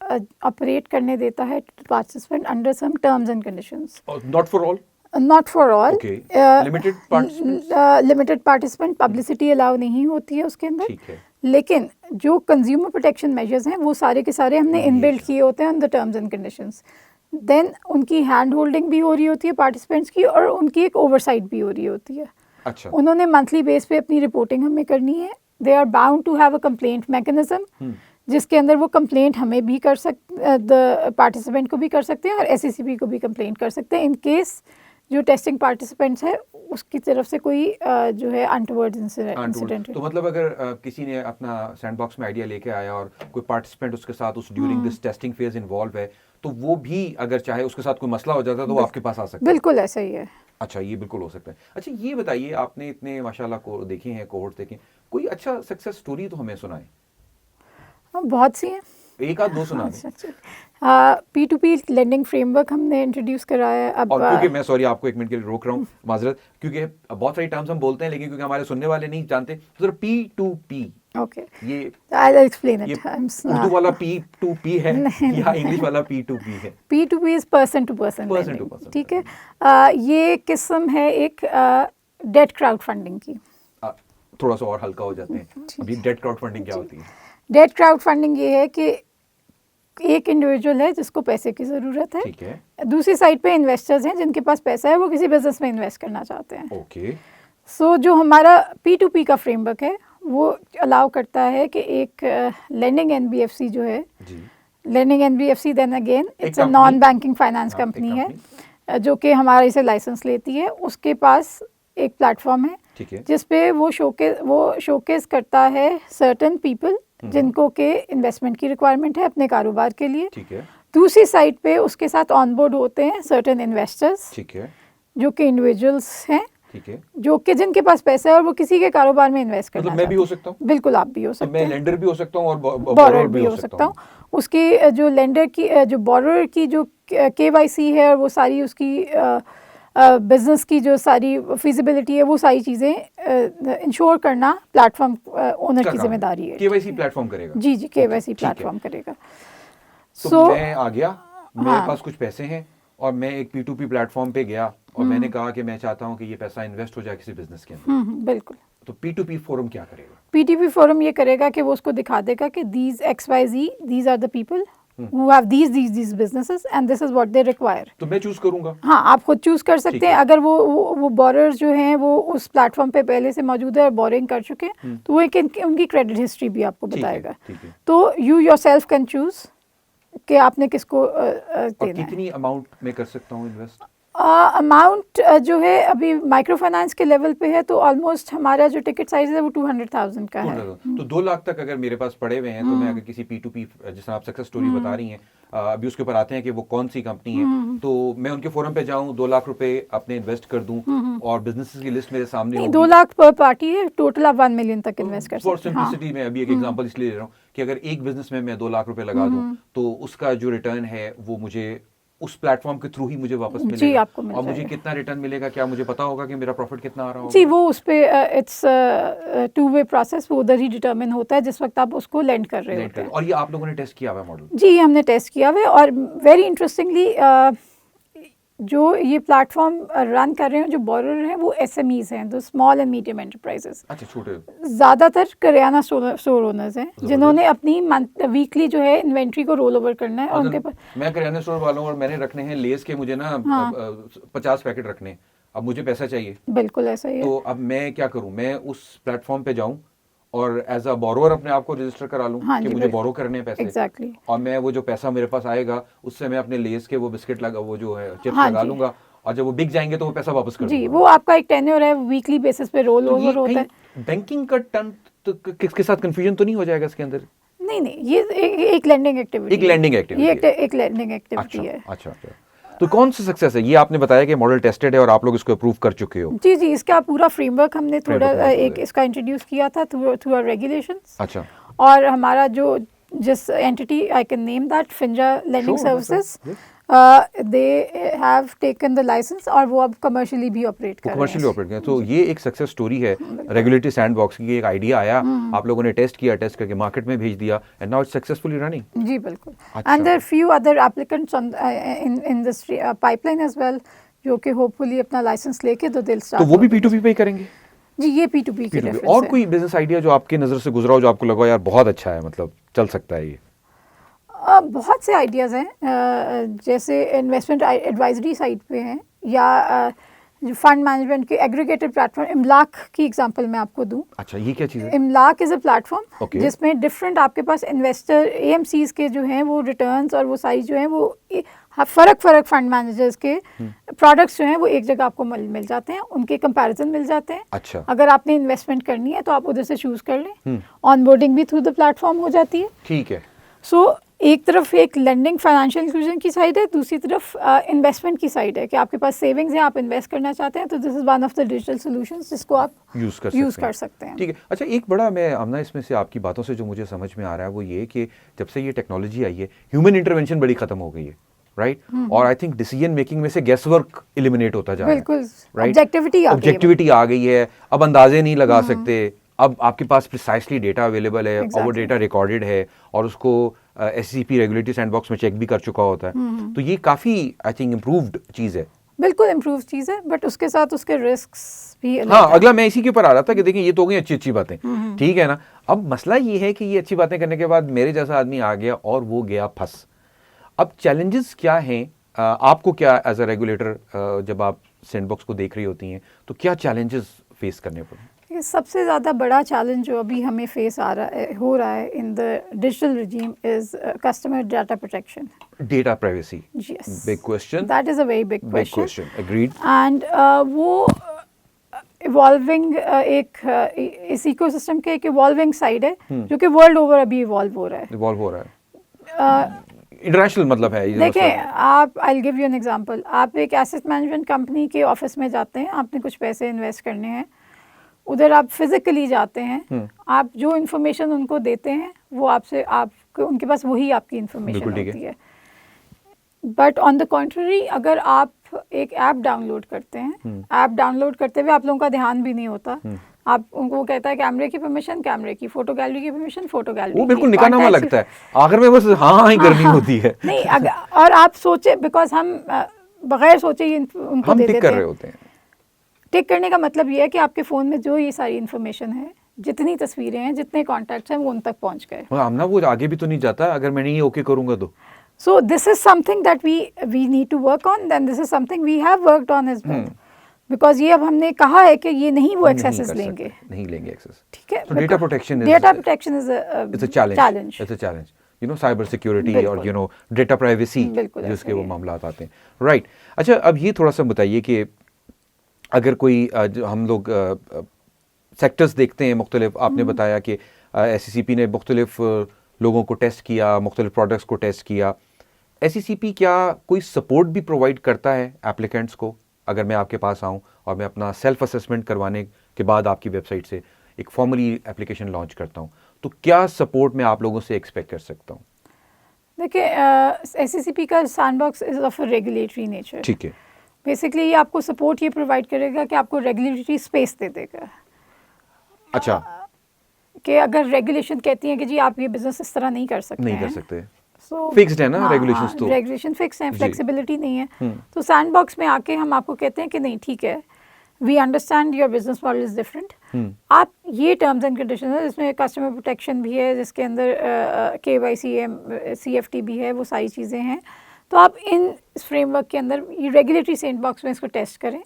ऑपरेट करने देता है participant under some terms and conditions. Not for all? Not for all, limited participants, limited participant, publicity allow नहीं होती है उसके अंदर। ठीक है। लेकिन जो कंज्यूमर प्रोटेक्शन मेजर्स हैं वो सारे के सारे हमने इनबिल्ट किए होते हैं on the terms and conditions. Then उनकी हैंड होल्डिंग भी हो रही होती है पार्टिसिपेंट्स की, और उनकी एक ओवरसाइट भी हो रही होती है। अच्छा, उन्होंने मंथली बेस पे अपनी रिपोर्टिंग हमें करनी है। They are bound to have a complaint mechanism, जिसके अंदर वो कंप्लेंट हमें भी कर द पार्टिसिपेंट को भी कर सकते हैं और एससीसीपी को भी कंप्लेंट कर सकते हैं इन केस जो टेस्टिंग पार्टिसिपेंट्स है उसकी तरफ से कोई जो है अनटवर्ड इंसिडेंट। तो मतलब अगर किसी ने अपना सैंडबॉक्स में आइडिया लेके आया और कोई पार्टिसिपेंट उसके साथ उस during this testing phase involve है, तो वो भी अगर चाहे उसके साथ कोई मसला हो जाता है तो वो आपके पास आ सकता है? बिल्कुल ऐसा ही है। अच्छा, ये बिल्कुल हो सकता है। अच्छा, ये बताइए, आपने इतने माशाल्लाह को देखे हैं, कोहोर्ट देखे, कोई अच्छा सक्सेस स्टोरी तो हमें सुनाए। बहुत सी हैं, एक आध दो सुना दें। P2P लेंडिंग फ्रेमवर्क हमने इंट्रोड्यूस कराया है अब। और क्योंकि मैं सॉरी आपको एक मिनट के लिए रोक रहा हूँ, माजरत, क्योंकि बहुत सारी टर्म्स हम बोलते हैं लेकिन क्योंकि हमारे सुनने वाले नहीं जानते, तो जरा P2P, ओके, ये आई विल एक्सप्लेन ये इट। उर्दू वाला P2P है या इंग्लिश वाला P2P है? P2P is person to person Person to person ठीक है। ये किस्म है एक डेट क्राउड फंडिंग की। थोड़ा सा और हल्का हो जाते हैं, अभी डेट क्राउड फंडिंग क्या होती है? डेट क्राउड फंडिंग ये है कि एक इंडिविजुअल है जिसको पैसे की ज़रूरत है, ठीक है, दूसरी साइड पे इन्वेस्टर्स हैं जिनके पास पैसा है, वो किसी बिजनेस में इन्वेस्ट करना चाहते हैं। ओके। सो जो हमारा P2P का फ्रेमवर्क है वो अलाउ करता है कि एक लेंडिंग एनबीएफसी जो है, जी, lending NBFC then again it's a company, non banking finance हाँ, एक कंपनी है, company, जो कि हमारे से लाइसेंस लेती है। उसके पास एक प्लेटफॉर्म है ठीक है, जिस पे वो शोकेस करता है सर्टेन पीपल जिनको के इन्वेस्टमेंट की रिक्वायरमेंट है अपने कारोबार के लिए। ठीक है, दूसरी साइड पे उसके साथ ऑनबोर्ड होते हैं सर्टेन इन्वेस्टर्स ठीक है, जो कि इंडिविजुअल्स हैं, ठीक है। जो कि जिनके पास पैसा है और वो किसी के कारोबार में इन्वेस्ट करना मतलब मैं भी चाहते हो सकता हूँ? हैं। बिल्कुल, आप भी हो तो सकते मैं हैं, लेंडर भी हो सकता हूँ और बोरोर भी हो सकता हूँ। उसकी जो लेंडर की जो बोरोर की जो केवाईसी है और वो सारी उसकी बिजनेस की जो सारी फिजिबिलिटी है, वो सारी चीज़ें इंश्योर करना प्लेटफॉर्म ओनर की जिम्मेदारी है। केवाईसी प्लेटफॉर्म करेगा? जी जी, केवाईसी ठीक है। प्लेटफॉर्म करेगा। तो मैं आ गया, मेरे हाँ। पास कुछ पैसे हैं और मैं एक P2P प्लेटफॉर्म पे गया और मैंने कहा कि मैं चाहता हूँ कि ये पैसा इन्वेस्ट हो जाए किसी बिजनेस के अंदर, बिल्कुल। तो P2P फोरम क्या करेगा? P2P फोरम ये करेगा कि वो उसको दिखा देगा कि these XYZ, these are the people who have these businesses and this is what they require। तो मैं चूज करूंगा? हाँ, आप खुद चूज कर सकते ठीक हैं। है। अगर वो बोरर्स जो हैं वो उस प्लेटफॉर्म पे पहले से मौजूद है और बोरिंग कर चुके हैं, तो वो उनकी क्रेडिट हिस्ट्री भी आपको ठीक है, बताएगा। ठीक है। तो यू योरसेल्फ कैन चूज कि आपने किसको और देना है। कितनी अमाउंट में कर सकता हूँ इन्वेस्ट? अमाउंट जो है अभी माइक्रो फाइनेंस के लेवल पे है, तो ऑलमोस्ट हमारा जो टिकट साइज है वो 200,000 का है। तो 2 लाख तक अगर मेरे पास पड़े हुए हैं तो मैं अगर किसी P2P, जिस आप सक्सेस स्टोरी बता रही हैं, अभी उसके ऊपर आते हैं कि वो कौन सी कंपनी है, तो मैं उनके फोरम पे जाऊं, 2 लाख रुपए अपने इन्वेस्ट कर दूं और बिजनेसेस की लिस्ट मेरे सामने नहीं, होगी। 2 लाख पर पार्टी है, टोटल आप 1 मिलियन तक इन्वेस्ट कर फॉर सकते हैं। हाँ। सिंपलिसिटी में अभी एक एग्जांपल इसलिए ले रहा हूँ कि अगर एक बिजनेस में मैं 2 लाख रुपए लगा दूं तो उसका जो रिटर्न है वो मुझे उस प्लेटफॉर्म के थ्रू ही मुझे वापस मिलेगा। जी, आपको मिल और मुझे जाएगा। कितना रिटर्न मिलेगा, क्या मुझे पता होगा कि मेरा प्रॉफिट कितना आ रहा होगा? जी, वो उस पे इट्स टू वे प्रोसेस, वो उधर ही डिटरमिन होता है जिस वक्त आप उसको लेंड कर रहे होते हैं। और ये आप लोगों ने टेस्ट किया हुआ मॉडल? जी, हमने टेस्ट किया हुआ है और वेरी इंटरेस्टिंगली जो ये प्लेटफॉर्म रन कर रहे हैं, जो बोरर हैं वो SMEs हैं, जो स्मॉल एंड मीडियम एंटरप्राइजेस। अच्छा, छोटे। ज़्यादातर करियाना स्टोर ओनर्स हैं जिन्होंने अपनी वीकली जो है इन्वेंट्री को रोल ओवर करना है और उनके पास। मैं करियाना स्टोर वाला हूँ और मैंने रखने हैं लेस के, मुझे ना 50 पैकेट रखने हैं, अब मुझे पैसा चाहिए। बिल्कुल ऐसा ही है। तो अब मैं क्या करूँ, मैं उस प्लेटफॉर्म पे जाऊँ और एज अ बोरोअर अपने आप को रजिस्टर करा लूँ हाँ कि जी, मुझे बोरो करने हैं पैसे। एग्जैक्टली। और मैं वो जो पैसा मेरे पास आएगा उससे मैं अपने लेस के वो बिस्किट लगा, वो जो है चिप्स हाँ लगा जी। लूंगा, और जब वो बिक जाएंगे तो वो पैसा वापस कर जी, दूंगा। वो आपका एक टेन्योर है, वीकली बेसिस पे रोल तो ये ओवर होता है। बैंकिंग का टर्म तो किसके साथ कंफ्यूजन तो नहीं हो जाएगा इसके अंदर? नहीं, ये एक लैंडिंग एक्टिविटी, एक लैंडिंग एक्टिविटी, ये एक लैंडिंग एक्टिविटी है। अच्छा। तो कौन सा सक्सेस है ये? आपने बताया कि मॉडल टेस्टेड है और आप लोग इसको अप्रूव कर चुके हो। जी, इसका पूरा फ्रेमवर्क हमने थोड़ा Framework एक इसका इंट्रोड्यूस किया था थ्रू आवर रेगुलेशंस। अच्छा। और हमारा जो जिस entity, I can name that, Finza Lending Services, they have taken the licence और वो अब कमर्शियली भी ऑपरेट कर रहे हैं। कमर्शियली ऑपरेट करें, तो ये एक सक्सेस स्टोरी है। रेगुलेटरी सैंडबॉक्स की एक आइडिया आया, आप लोगों ने टेस्ट किया, टेस्ट करके मार्केट में भेज दिया, and now it's successfully running. जी बिल्कुल। अच्छा। And there are few other applicants in this pipeline as well, जो कि होपफुली अपना लाइसेंस लेके तो दिल स्टार्ट। तो वो भी P2P पे ही करेंगे? जी, ये P2P की रेफरेंस है। और कोई बिजनेस आइडिया जो आपकी नजर से गुजरा हो, जो आपको लगा यार बहुत अच्छा है, मतलब चल सकता है ये? बहुत से आइडियाज़ हैं, जैसे इन्वेस्टमेंट एडवाइजरी साइड पे हैं, या जो फंड मैनेजमेंट के एग्रीगेटेड प्लेटफॉर्म, इमलाक की एग्जांपल मैं आपको दूं। अच्छा, ये क्या चीज़ है? इमलाक इज़ अ प्लेटफॉर्म Okay. जिसमें डिफरेंट आपके पास इन्वेस्टर AMCs के जो हैं वो रिटर्न्स और वो साइज जो हैं वो फ़र्क फंड मैनेजर्स के प्रोडक्ट्स जो हैं वो एक जगह आपको मिल जाते हैं, उनके कंपैरिजन मिल जाते हैं। अच्छा। अगर आपने इन्वेस्टमेंट करनी है तो आप उधर से चूज़ कर लें। ऑनबोर्डिंग भी थ्रू द प्लेटफॉर्म हो जाती है। ठीक है। सो एक तरफ एक लेंडिंग फाइनेंशियल इंक्लूजन की साइड है, दूसरी तरफ इन्वेस्टमेंट की साइड है कि आपके पास सेविंग्स हैं, आप इन्वेस्ट करना चाहते हैं, तो this is one of the digital solutions जिसको आप यूज़ कर सकते हैं। ठीक है। अच्छा, एक बड़ा, मैं आमना इसमें से आपकी बातों से जो मुझे समझ में आ रहा है वो ये कि जब से ये टेक्नोलॉजी आई है, ह्यूमन इंटरवेंशन बड़ी खत्म हो गई है, राइट? और आई थिंक डिसीजन मेकिंग में से गैस वर्क एलिमिनेट होता जा रहा है। बिल्कुल, राइट? ऑब्जेक्टिविटी आ गई है, अब अंदाजे नहीं लगा सकते, अब आपके पास प्रिसाइसली डेटा अवेलेबल है, और वो डेटा रिकॉर्डेड है और उसको SCP रेगुलेटरी सैंडबॉक्स में चेक भी कर चुका होता है। तो ये काफ़ी आई थिंक इम्प्रूव्ड चीज़ है। बिल्कुल इम्प्रूव चीज़ है, बट उसके साथ उसके रिस्क्स भी अलग हाँ, हैं। अगला मैं इसी के ऊपर आ रहा था कि देखिए ये तो हो गई अच्छी बातें, ठीक है ना। अब मसला ये है कि ये अच्छी बातें करने के बाद मेरे जैसा आदमी आ गया और वो गया फंस। अब चैलेंजेस क्या हैं आपको, क्या एज अ रेगुलेटर जब आप सैंडबॉक्स को देख रही होती हैं तो क्या चैलेंजेस फेस करने पड़े? ये सबसे ज़्यादा बड़ा चैलेंज जो अभी हमें फेस हो रहा है in the digital regime is customer data protection, data privacy. Yes. Big question. That is a very big question. Agreed. And वो इवॉल्विंग इस इकोसिस्टम के एक इवॉल्विंग साइड है जो कि वर्ल्ड ओवर अभी इवॉल्व हो रहा है। इवॉल्व हो रहा है, इंटरनेशनल मतलब है ये। देखिए, आप, I will give you an example. आप एक एसेट मैनेजमेंट कंपनी के ऑफिस में जाते हैं, आपने कुछ पैसे इन्वेस्ट करने हैं, उधर आप फिजिकली जाते हैं, आप जो इन्फॉर्मेशन उनको देते हैं वो आपसे, आपको उनके पास वही आपकी इन्फॉर्मेशन होती है। बट ऑन द कॉन्ट्ररी, अगर आप एक ऐप डाउनलोड करते हैं, ऐप डाउनलोड करते हुए आप लोगों का ध्यान भी नहीं होता, आप उनको कहता है कैमरे की परमिशन कैमरे की, फोटो गैलरी की परमिशन फोटो गैलरी, वो बिल्कुल निकालना लगता है, आखिर में बस हाँ ही करनी होती है। नहीं, और आप सोचे, बिकॉज हम बगैर सोचे ही उनको दे देते हैं। कर रहे होते हैं। टिक करने का मतलब ये है कि आपके फ़ोन में जो ये सारी इन्फॉर्मेशन है, जितनी तस्वीरें हैं, जितने कॉन्टैक्ट्स हैं, वो उन तक पहुंच गए। आमना वो आगे भी तो नहीं जाता अगर मैं नहीं ओके करूंगा तो। So this is something that we need to work on, then this is something we have worked on as well, because ये अब हमने कहा है कि ये नहीं वो एक्सेस लेंगे, नहीं लेंगे एक्सेस। ठीक है। तो data protection is a challenge. It's a challenge, you know, cyber security और यू नो डेटा प्राइवेसी जिसके वो मामला आते हैं, राइट। अच्छा, अब ये थोड़ा सा बताइए कि अगर कोई हम लोग सेक्टर्स देखते हैं मुख्तलिफ, आपने बताया कि SCCP ने मुख्तलिफ लोगों को टेस्ट किया, मुख्तलिफ प्रोडक्ट्स को टेस्ट किया। SCCP क्या कोई सपोर्ट भी प्रोवाइड करता है एप्लीकेंट्स को? अगर मैं आपके पास आऊँ और मैं अपना सेल्फ असेसमेंट करवाने के बाद आपकी वेबसाइट से एक फॉर्मली एप्लीकेशन लॉन्च करता हूँ, तो क्या सपोर्ट मैं आप लोगों से एक्सपेक्ट कर सकता हूँ? देखिए, SCCP का sandbox is of a regulatory nature. ठीक है। बेसिकली ये आपको सपोर्ट ये प्रोवाइड करेगा कि आपको रेगुलेटरी स्पेस दे देगा। अच्छा, कि अगर रेगुलेशन कहती है कि जी आप ये बिजनेस इस तरह नहीं कर सकते, नहीं कर सकते, So, फिक्स्ड है ना हाँ, रेगुलेशंस तो? रेगुलेशन फिक्स है, जी। फ्लेक्सिबिलिटी नहीं है। तो सैंडबॉक्स में आके हम आपको कहते हैं कि नहीं ठीक है, we understand your business model is different, आप ये टर्म्स एंड कंडीशन है जिसमें कस्टमर प्रोटेक्शन भी है, जिसके अंदर KYC CFT भी है, वो सारी चीज़ें हैं। तो आप इन फ्रेमवर्क के अंदर ये रेगुलेटरी सैंडबॉक्स में इसको टेस्ट करें।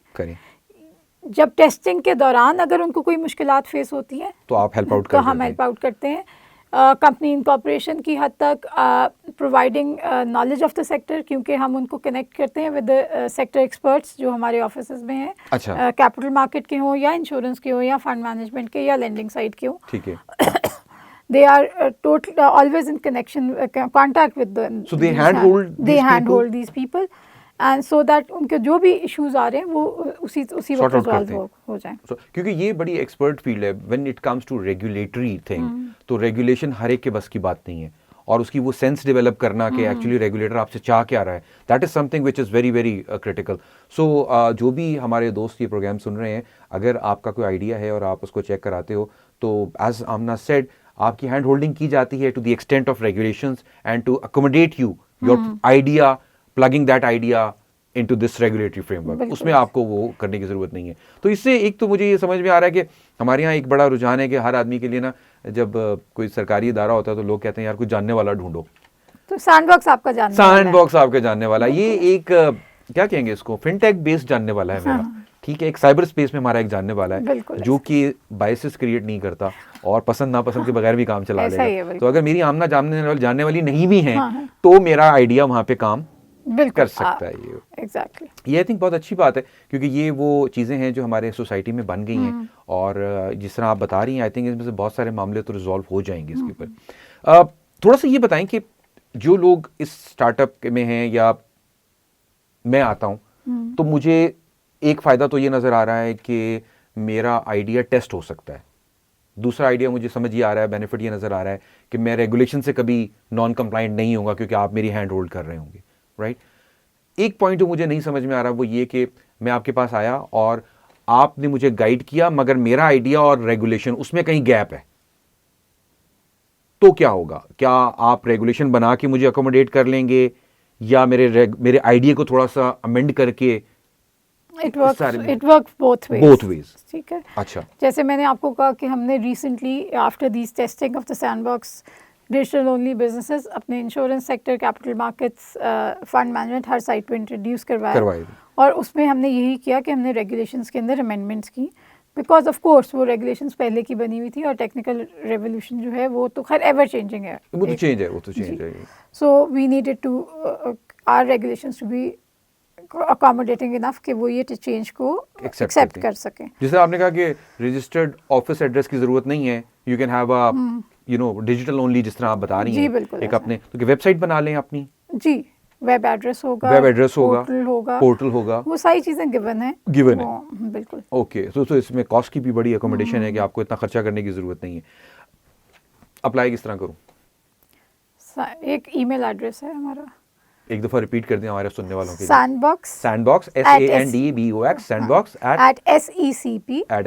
जब टेस्टिंग के दौरान अगर उनको कोई मुश्किलात फेस होती है तो आप हेल्प आउट तो हम हेल्प आउट करते हैं। कंपनी इनकॉर्पोरेशन की हद तक providing knowledge of the sector, क्योंकि हम उनको कनेक्ट करते हैं विद सेक्टर एक्सपर्ट्स जो हमारे ऑफिसेज में हैं, अच्छा। कैपिटल मार्केट के हों या इंश्योरेंस के हों या फंड मैनेजमेंट के या लेंडिंग साइड के हों। ठीक है। They are always in contact with the. So they handhold these people, and so that उनके जो भी issues आ रहे हैं वो उसी वक्त resolve हो जाए। क्योंकि ये बड़ी एक्सपर्ट फील्ड है when it comes to regulatory thing. तो रेगुलेशन हर एक के बस की बात नहीं है, और उसकी वो सेंस डेवलप करना कि एक्चुअली रेगुलेटर आपसे चाह क्या रहा है, that is something which is very very critical. So जो भी हमारे दोस्त ये प्रोग्राम सुन रहे हैं, अगर आपका कोई आइडिया है और आप उसको चेक कराते हो, तो एज आमना सेड, आपकी हैंड होल्डिंग की जाती है to the extent of regulations and to accommodate you your idea, plugging that idea into this regulatory framework. उसमें आपको वो करने की जरूरत नहीं है। तो इससे एक तो मुझे ये समझ में आ रहा है कि हमारे यहाँ एक बड़ा रुझान है कि हर आदमी के लिए ना, जब कोई सरकारी इदारा होता है तो लोग कहते हैं यार कुछ जानने वाला ढूंढो, तो सैंडबॉक्स आपका जानने वाला है। सैंडबॉक्स आपका जानने वाला, ये एक क्या कहेंगे इसको, फिनटेक बेस्ड जानने वाला है मेरा। ठीक है, एक साइबर स्पेस में हमारा एक जानने वाला है जो कि बायसेस क्रिएट नहीं करता और पसंद नापसंद के बगैर भी काम चला लेगा। तो अगर मेरी आमना जानने वाली नहीं भी हैं, तो मेरा आइडिया वहाँ पे काम कर सकता है। ये एग्जैक्टली, ये आई थिंक बहुत अच्छी बात है, क्योंकि ये वो चीज़ें हैं जो हमारे सोसाइटी में बन गई हैं, और जिस तरह आप बता रही हैं, आई थिंक इसमें से बहुत सारे मामले तो रिजॉल्व हो जाएंगे इसके ऊपर। थोड़ा सा ये बताएं कि जो लोग इस स्टार्टअप में हैं या मैं आता हूँ, तो मुझे एक फ़ायदा तो ये नज़र आ रहा है कि मेरा आइडिया टेस्ट हो सकता है। दूसरा आइडिया मुझे समझ ये आ रहा है, बेनिफिट ये नज़र आ रहा है कि मैं रेगुलेशन से कभी नॉन कंप्लाइंट नहीं होगा, क्योंकि आप मेरी हैंड होल्ड कर रहे होंगे, राइट। एक पॉइंट जो मुझे नहीं समझ में आ रहा वो ये कि मैं आपके पास आया और आपने मुझे गाइड किया, मगर मेरा आइडिया और रेगुलेशन उसमें कहीं गैप है, तो क्या होगा? क्या आप रेगुलेशन बना के मुझे अकोमोडेट कर लेंगे, या मेरे आइडिया को थोड़ा सा अमेंड करके? It works both ways. ठीक है, अच्छा। जैसे मैंने आपको कहा कि हमने recently after this testing of the sandbox digital only businesses अपने insurance sector, capital markets, fund management हर साइट पे इंट्रोड्यूस करवाया, और उसमें हमने यही किया कि हमने रेगुलेशंस के अंदर अमेंडमेंट्स की, बिकॉज ऑफ कोर्स वो रेगुलेशंस पहले की बनी हुई थी, और टेक्निकल रेवोल्यूशन जो है वो तो खैर एवर चेंजिंग है, वो तो चेंज है। So we needed to our regulations to be accommodating enough कि वो ये चेंज को एक्सेप्ट कर सकें। जैसे आपने कहा कि रजिस्टर्ड ऑफिस एड्रेस की जरूरत नहीं है, you can have a digital only, जिस तरह आप बता रही हैं, एक अपने तो वेबसाइट बना लें अपनी। जी, वेब एड्रेस होगा, पोर्टल होगा, वो सारी चीजें गिवन है। बिल्कुल। ओके, तो इसमें कॉस्ट की भी बड़ी अकोमोडेशन है कि आपको इतना खर्चा करने की जरूरत नहीं है। अप्लाई किस तरह करूं? एक ईमेल एड्रेस है हमारा, एक दफा रिपीट कर दें हमारे सुनने वालों के लिए। Sandbox SANDBOX sandbox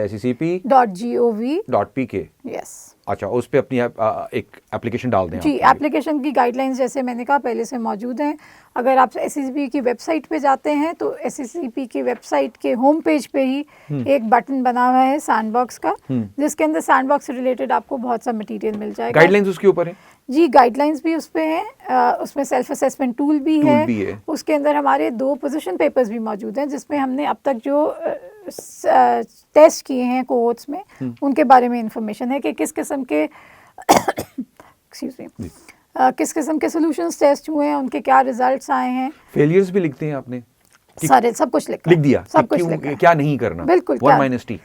@secp.gov.pk। Yes. अच्छा, उस पे अपनी एक एप्लीकेशन डाल दें। जी, एप्लीकेशन की गाइडलाइंस जैसे मैंने कहा पहले से मौजूद हैं। अगर आप SACP की वेबसाइट पे जाते हैं तो SACP की वेबसाइट के होम पेज पे ही एक बटन बना हुआ है सैंडबॉक्स का, जिसके अंदर सैंडबॉक्स से रिलेटेड आपको बहुत सा मटेरियल मिल जाएगा। गाइडलाइंस उसके ऊपर है? जी, गाइडलाइंस भी उस पे हैं, उसमें सेल्फ असेसमेंट टूल भी है। उसके अंदर हमारे 2 पोजीशन पेपर्स भी मौजूद हैं, जिसमें हमने अब तक जो टेस्ट किए हैं कोहोर्ट्स में, उनके बारे में इंफॉर्मेशन है कि किस किस्म के एक्सक्यूज मी, किस किस्म के सॉल्यूशंस टेस्ट हुए हैं, उनके क्या रिजल्ट्स आए हैं। फेलियर्स भी लिखते हैं आपने? सारे सब कुछ लिख दिया, सब कुछ लिखा, क्या नहीं करना। बिल्कुल, 1-T।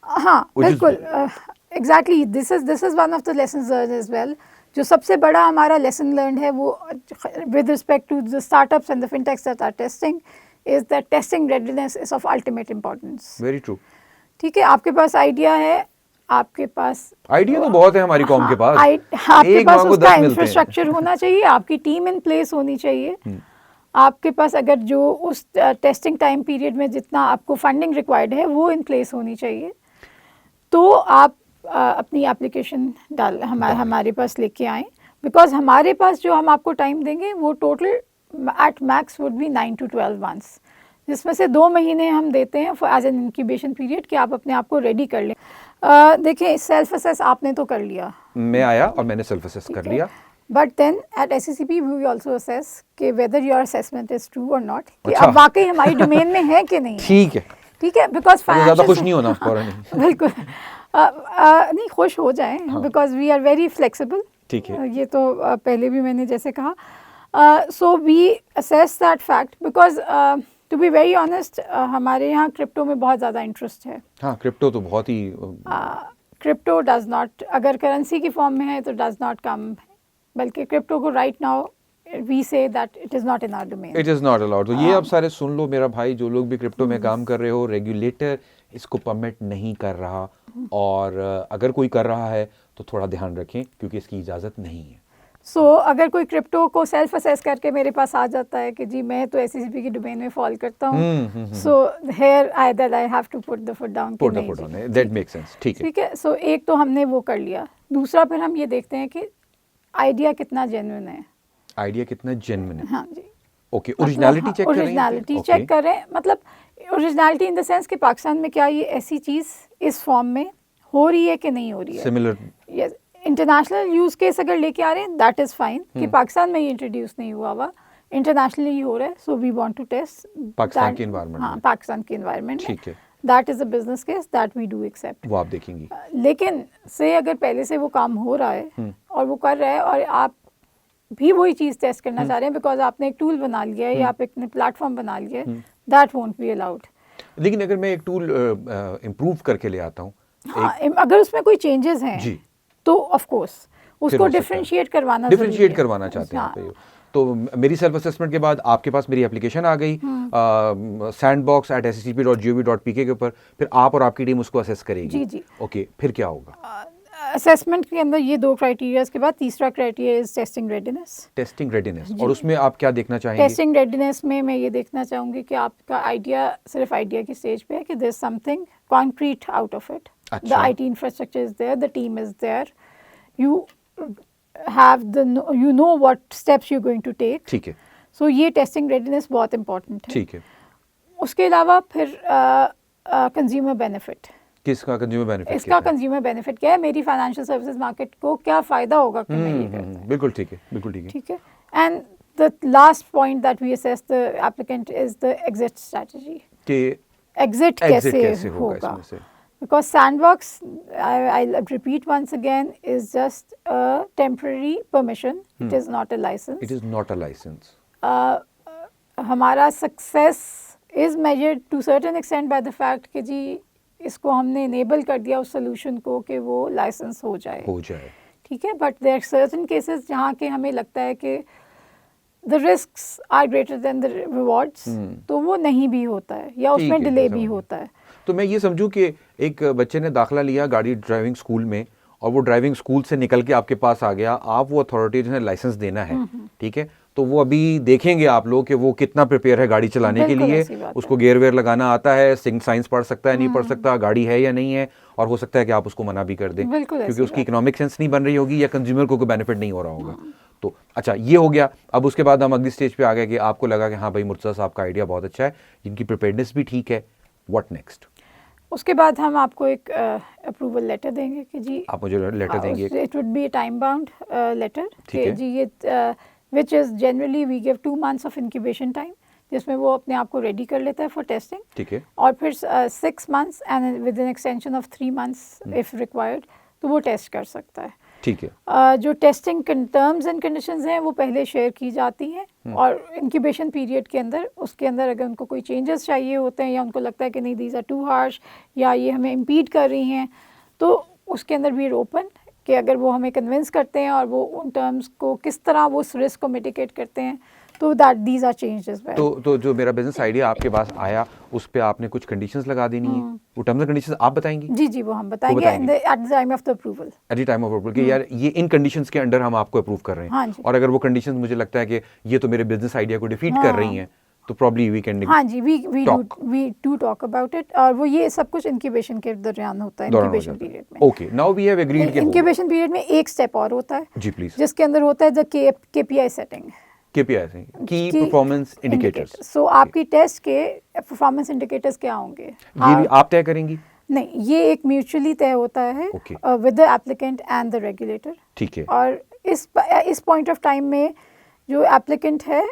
हाँ, बिल्कुल, exactly, this is one of the lessons learned as well. जो सबसे बड़ा हमारा लेसन लर्न्ड है वो with respect to the startups and the fintechs that are testing is that testing readiness is of ultimate importance. Very true. ठीक है, आपके पास idea है, आपके पास आइडिया तो बहुत है हमारी कॉम के पास, आपके पास उसका इंफ्रास्ट्रक्चर होना चाहिए, आपकी टीम इन प्लेस होनी चाहिए, आपके पास अगर जो उस टेस्टिंग टाइम पीरियड में जितना आपको फंडिंग रिक्वायर्ड है वो इन प्लेस होनी चाहिए, तो आप अपनी एप्लीकेशन हमारे पास लेके आएँ। बिकॉज हमारे पास जो हम आपको टाइम देंगे वो total at max would be 9 to 12 months, जिसमें से 2 महीने हम देते हैं एज एन इंक्यूबेशन पीरियड कि आप अपने आप को रेडी कर लें। देखिए, सेल्फ असेस आपने तो कर लिया, मैं आया और मैंने सेल्फ असेस कर लिया, but then at SCCP we also assess कि whether your assessment is true और नॉट, कि अच्छा। अब वाकई हमारी डोमेन में है कि नहीं है। ठीक है, ठीक है, बिकॉज ज़्यादा खुश नहीं होना फौरन ही। बिल्कुल नहीं, खुश हो जाएं, हाँ। Because we are very flexible. ठीक है, ये तो पहले भी मैंने जैसे कहा, so we assess that fact because to be very honest हमारे यहाँ क्रिप्टो में बहुत ज़्यादा इंटरेस्ट है। हाँ क्रिप्टो तो बहुत ही क्रिप्टो डज नॉट, अगर करेंसी की फॉर्म में है तो डज नॉट कम, बल्कि क्रिप्टो को right now we say that it is not in our domain, it is not allowed. तो ये अब सारे सुन लो मेरा भाई, जो लोग भी क्रिप्टो में काम कर रहे हो, रेगुलेटर इसको परमिट नहीं कर रहा, और अगर कोई कर रहा है तो थोड़ा ध्यान रखें क्योंकि इसकी इजाज़त नहीं है। सो अगर कोई क्रिप्टो को सेल्फ असेस करके मेरे पास आ जाता है कि जी मैं तो SCCP की डोमेन में फॉल करता हूँ, so here either I have to put the foot down, put the foot down, that makes sense. ठीक है, ठीक है। सो एक तो हमने वो कर लिया, दूसरा फिर हम ये देखते हैं कि आइडिया कितना जेन्युइन है। आइडिया कितना जेन्युइन है। हाँ जी, ओके, ओरिजिनलिटी चेक कर रहे हैं, ओरिजिनलिटी चेक कर रहे हैं, मतलब ओरिजिनलिटी इन द सेंस कि पाकिस्तान में क्या ये ऐसी चीज़ इस फॉर्म में हो रही है कि नहीं हो रही है। Similar, yes, international use case अगर लेके आ रहे हैं दैट इज़ फाइन, कि पाकिस्तान में ये इंट्रोड्यूस नहीं हुआ हुआ, इंटरनेशनली ही हो रहा है, so we want to test Pakistan की एनवायरनमेंट। हाँ, पाकिस्तान की एनवायरनमेंट, ठीक है, that is a business case that we do accept. वो आप देखेंगी। लेकिन से अगर पहले से वो काम हो रहा है और वो कर रहा है और आप भी वही चीज़ टेस्ट करना चाह रहे हैं बिकॉज आपने एक टूल बना लिया है या आप एक प्लेटफॉर्म बना लिया है, दैट वोंट बी अलाउड। लेकिन अगर मैं एक टूल इम्प्रूव करके ले आता हूँ, हाँ, अगर उसमें कोई चेंजेस हैं जी, तो ऑफ कोर्स उसको डिफरेंशिएट करवाना डिफरेंशिएट करवाना चाहते हैं हाँ। आप ये। तो मेरी सेल्फ असेसमेंट के बाद आपके पास मेरी एप्लीकेशन आ गई sandbox@scp.gov.pk के ऊपर, फिर आप और आपकी टीम उसको असेस करेगी। जी जी, ओके, फिर क्या होगा? असेसमेंट के अंदर ये 2 क्राइटेरियाज के बाद तीसरा criteria is testing readiness. Testing readiness, और उसमें आप क्या देखना चाहेंगे? टेस्टिंग रेडीनेस में मैं ये देखना चाहूँगी कि आपका आइडिया सिर्फ आइडिया की स्टेज पे है, कि there is something concrete out of it, the IT infrastructure is there, the team is there, you have the, you know what steps you going to take. ठीक है, सो ये टेस्टिंग रेडीनेस बहुत important है। ठीक है। उसके अलावा फिर कंज्यूमर बेनिफिट, किसका कंज्यूमर बेनिफिट? इसका कंज्यूमर बेनिफिट क्या है, मेरी फाइनेंशियल सर्विसेज मार्केट को क्या फ़ायदा होगा कि मैं ये करता हूँ। बिल्कुल ठीक है, बिल्कुल ठीक है। ठीक है, and the last point that we assess the applicant is the exit strategy, कि एग्जिट कैसे होगा इसमें से? Because sandbox, I repeat once again, is just a temporary permission, it is not a licence. It is not a licence. हमारा success is measured to certain extent by the fact कि जी इसको हमने enable कर दिया उस solution को कि वो लाइसेंस हो जाए। ठीक है, but there are certain cases जहाँ के हमें लगता है कि the risks are greater than the rewards, तो वो नहीं भी होता है या उसमें डिले भी होता है। तो मैं ये समझूं कि एक बच्चे ने दाखिला लिया गाड़ी ड्राइविंग स्कूल में, और वो ड्राइविंग स्कूल से निकल के आपके पास आ गया, आप वो अथॉरिटी जिन्हें लाइसेंस देना है, ठीक है, तो वो अभी देखेंगे आप लोग कि वो कितना प्रिपेयर है गाड़ी चलाने के लिए, उसको गियर वेयर लगाना आता है, साइंस पढ़ सकता है नहीं पढ़ सकता, गाड़ी है या नहीं है, और हो सकता है कि आप उसको मना भी कर दें क्योंकि उसकी इकोनॉमिक सेंस नहीं बन रही होगी या कंज्यूमर को कोई बेनिफिट नहीं हो रहा होगा। तो अच्छा, ये हो गया। अब उसके बाद हम अगली स्टेज पे आ गए कि आपको लगा कि हाँ भाई मुर्तज़ा साहब का आइडिया बहुत अच्छा है, जिनकी प्रिपेयर्डनेस भी ठीक है, व्हाट नेक्स्ट? उसके बाद हम आपको एक अप्रूवल लेटर देंगे कि जी आप मुझे लेटर देंगे। It would be time bound letter ठीक है जी, ये which is generally we give 2 months of incubation time, जिसमें वो अपने आप को रेडी कर लेता है फॉर टेस्टिंग। ठीक है, और फिर 6 months and with an extension of 3 months if required, तो वो टेस्ट कर सकता है। ठीक है, जो टेस्टिंग टर्म्स एंड कंडीशंस हैं वो पहले शेयर की जाती हैं, और इंक्यूबेशन पीरियड के अंदर उसके अंदर अगर उनको कोई चेंजेस चाहिए होते हैं या उनको लगता है कि नहीं दीज आर टू हार्श या ये हमें इम्पीड कर रही हैं, तो उसके अंदर वी आर ओपन कि अगर वो हमें कन्विंस करते हैं और वो उन टर्म्स को किस तरह वो उस रिस्क को मिटिगेट करते हैं, तो दैट दीज आर चेंजेस। तो जो मेरा बिजनेस आइडिया आपके पास आया उस पे आपने कुछ कंडीशंस लगा देनी है, वो टर्म्स एंड कंडीशंस आप बताएंगी? जी जी, वो हम बताएंगे at the time of the approval. At the time of approval कि यार ये इन कंडीशंस के अंडर हम आपको अप्रूव कर रहे हैं। हाँ जी। और अगर वो कंडीशंस मुझे लगता है कि ये तो मेरे बिजनेस आइडिया को डिफीट कर रही हैं, तो प्रॉब्ली वी कैन हाँ जी, we do talk about it, और वो ये सब कुछ इंक्यूबेशन के दौरान होता है, इंक्यूबेशन पीरियड में। Okay, now we have agreed कि इंक्यूबेशन पीरियड में एक स्टेप और होता है जी प्लीज, जिसके अंदर होता है द केपीआई सेटिंग, KPIs हैं, की परफॉर्मेंस इंडिकेटर्स। सो आपकी टेस्ट के परफॉर्मेंस इंडिकेटर्स क्या होंगे, ये भी आप तय करेंगी? नहीं, ये एक म्यूचुअली तय होता है with the applicant and the regulator. ठीक है। और इस पॉइंट ऑफ टाइम में जो एप्लीकेंट है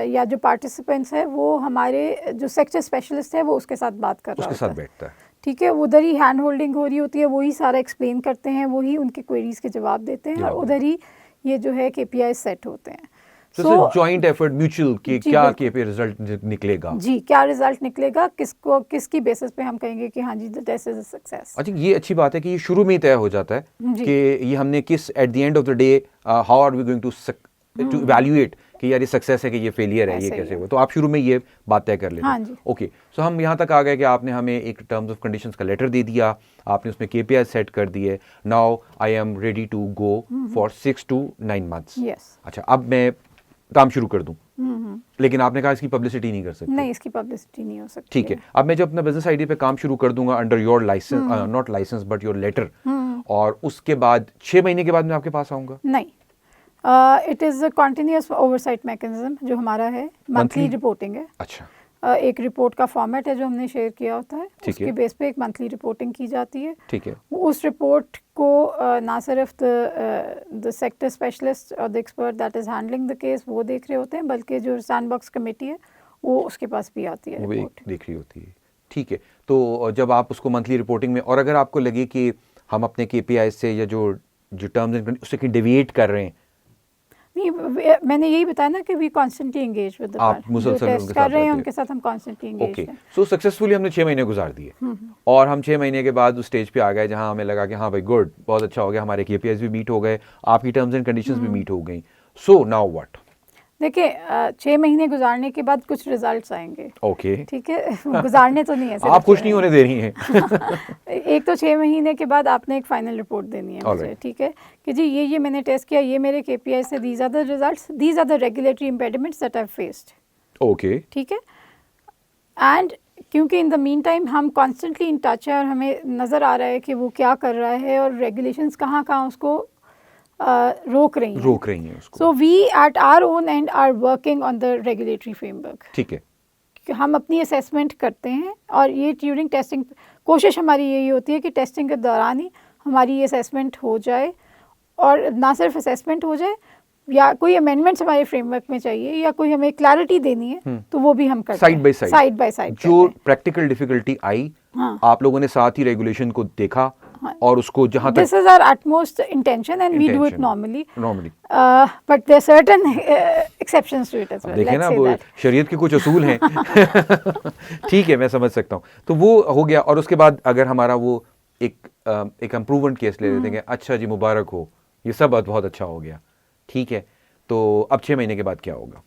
या जो पार्टिसिपेंट्स है वो हमारे जो सेक्टर स्पेशलिस्ट है वो उसके साथ बात कर रहा उसके साथ बैठता है। ठीक है, उधर ही हैंड होल्डिंग हो रही होती है, वही सारा एक्सप्लेन करते हैं, वही उनके क्वेरीज के जवाब देते हैं, और उधर ही ये जो है KPI सेट होते हैं। जॉइंट एफर्ट, म्यूचुअल, कि क्या KPI रिजल्ट निकलेगा, जी क्या रिजल्ट निकलेगा, किसकी बेसिस पे हम कहेंगे कि हाँ जी the test is a success. अच्छा, ये अच्छी बात है कि ये शुरू में ही तय हो जाता है कि ये हमने किस, at the end of the day how are we going to evaluate कि यार ये सक्सेस है कि ये फेलियर है, ये कैसे हुआ, तो आप शुरू में ये बात तय कर लेते हैं। हाँ, ओके, सो हम यहाँ तक आ गए कि आपने हमें एक टर्म्स ऑफ कंडीशंस का लेटर दे दिया, आपने उसमें KPI सेट कर दिए, now I am ready to go for 6 to 9 months। अच्छा, अब मैं काम शुरू कर दूं, लेकिन आपने कहा इसकी पब्लिसिटी नहीं कर सकते। नहीं, इसकी पब्लिसिटी नहीं हो सकती। ठीक है, अब मैं जब अपना बिजनेस आइडिया पे काम शुरू कर दूंगा under your license, not license but your letter, और उसके बाद 6 महीने के बाद मैं आपके पास आऊंगा? नहीं, it is a continuous oversight mechanism जो हमारा है, मंथली रिपोर्टिंग है। अच्छा, एक रिपोर्ट का फॉर्मेट है जो हमने शेयर किया होता है, उसके बेस पे एक मंथली रिपोर्टिंग की जाती है। ठीक है, उस रिपोर्ट को ना सिर्फ द सेक्टर स्पेशलिस्ट और the expert that is handling the case वो देख रहे होते हैं, बल्कि जो सैंडबॉक्स कमेटी है वो उसके पास भी आती है, वो रिपोर्ट देख रही होती है। ठीक है, तो जब आप उसको मंथली रिपोर्टिंग में, और अगर आपको लगे कि हम अपने KPI से या जो टर्म्स एंड उससे कहीं डेविएट कर रहे हैं, नहीं, मैंने यही बताया ना कि we constantly engage with the आप मुसलसल टेस्ट कर रहे हैं उनके साथ हम कॉन्स्टेंटली एंगेज ओके। हैं। सो सक्सेसफुली हमने 6 महीने गुजार दिए, और हम 6 महीने के बाद उस स्टेज पे आ गए जहां हमें लगा कि हाँ भाई गुड, बहुत अच्छा हो गया, हमारे KPIs भी मीट हो गए, आपकी टर्म्स एंड कंडीशंस भी मीट हो गई, सो नाउ व्हाट? देखिए, 6 महीने गुजारने के बाद कुछ रिजल्ट्स आएंगे। ओके, ठीक है, गुजारने तो नहीं है, आप खुश नहीं होने दे रही हैं। एक तो 6 महीने के बाद आपने एक फाइनल रिपोर्ट देनी है मुझे, ठीक है, कि जी ये मैंने टेस्ट किया, ये मेरे KPI से, these are the results, these are the regulatory impediments that I faced. Okay, ठीक है, एंड क्योंकि इन द मीन टाइम हम कॉन्स्टेंटली इन टच है और हमें नज़र आ रहा है कि वो क्या कर रहा है और रेगुलेशंस कहाँ उसको रोक रही हैं उसको। So we at our own end are working on the regulatory framework. ठीक है, हम अपनी असेसमेंट करते हैं, और ये ड्यूरिंग टेस्टिंग कोशिश हमारी यही होती है कि टेस्टिंग के दौरान ही हमारी ये असेसमेंट हो जाए, और ना सिर्फ असेसमेंट हो जाए, या कोई अमेंडमेंट्स हमारे फ्रेमवर्क में चाहिए या कोई हमें क्लैरिटी देनी है तो वो भी हम करते हैं साइड बाय साइड। जो प्रैक्टिकल डिफिकल्टी आई, आप लोगों ने साथ ही रेगुलेशन को देखा, और उसको जहां तक, this is our utmost intention and we do it normally but there are certain exceptions to it as well। देखिए ना, वो शरीयत के कुछ असूल हैं। ठीक है, मैं समझ सकता हूँ। तो वो हो गया, और उसके बाद अगर हमारा वो एक इम्प्रूवमेंट केस ले लेते हैं, अच्छा जी मुबारक हो, ये सब बहुत अच्छा हो गया, ठीक है, तो अब 6 महीने के बाद क्या होगा?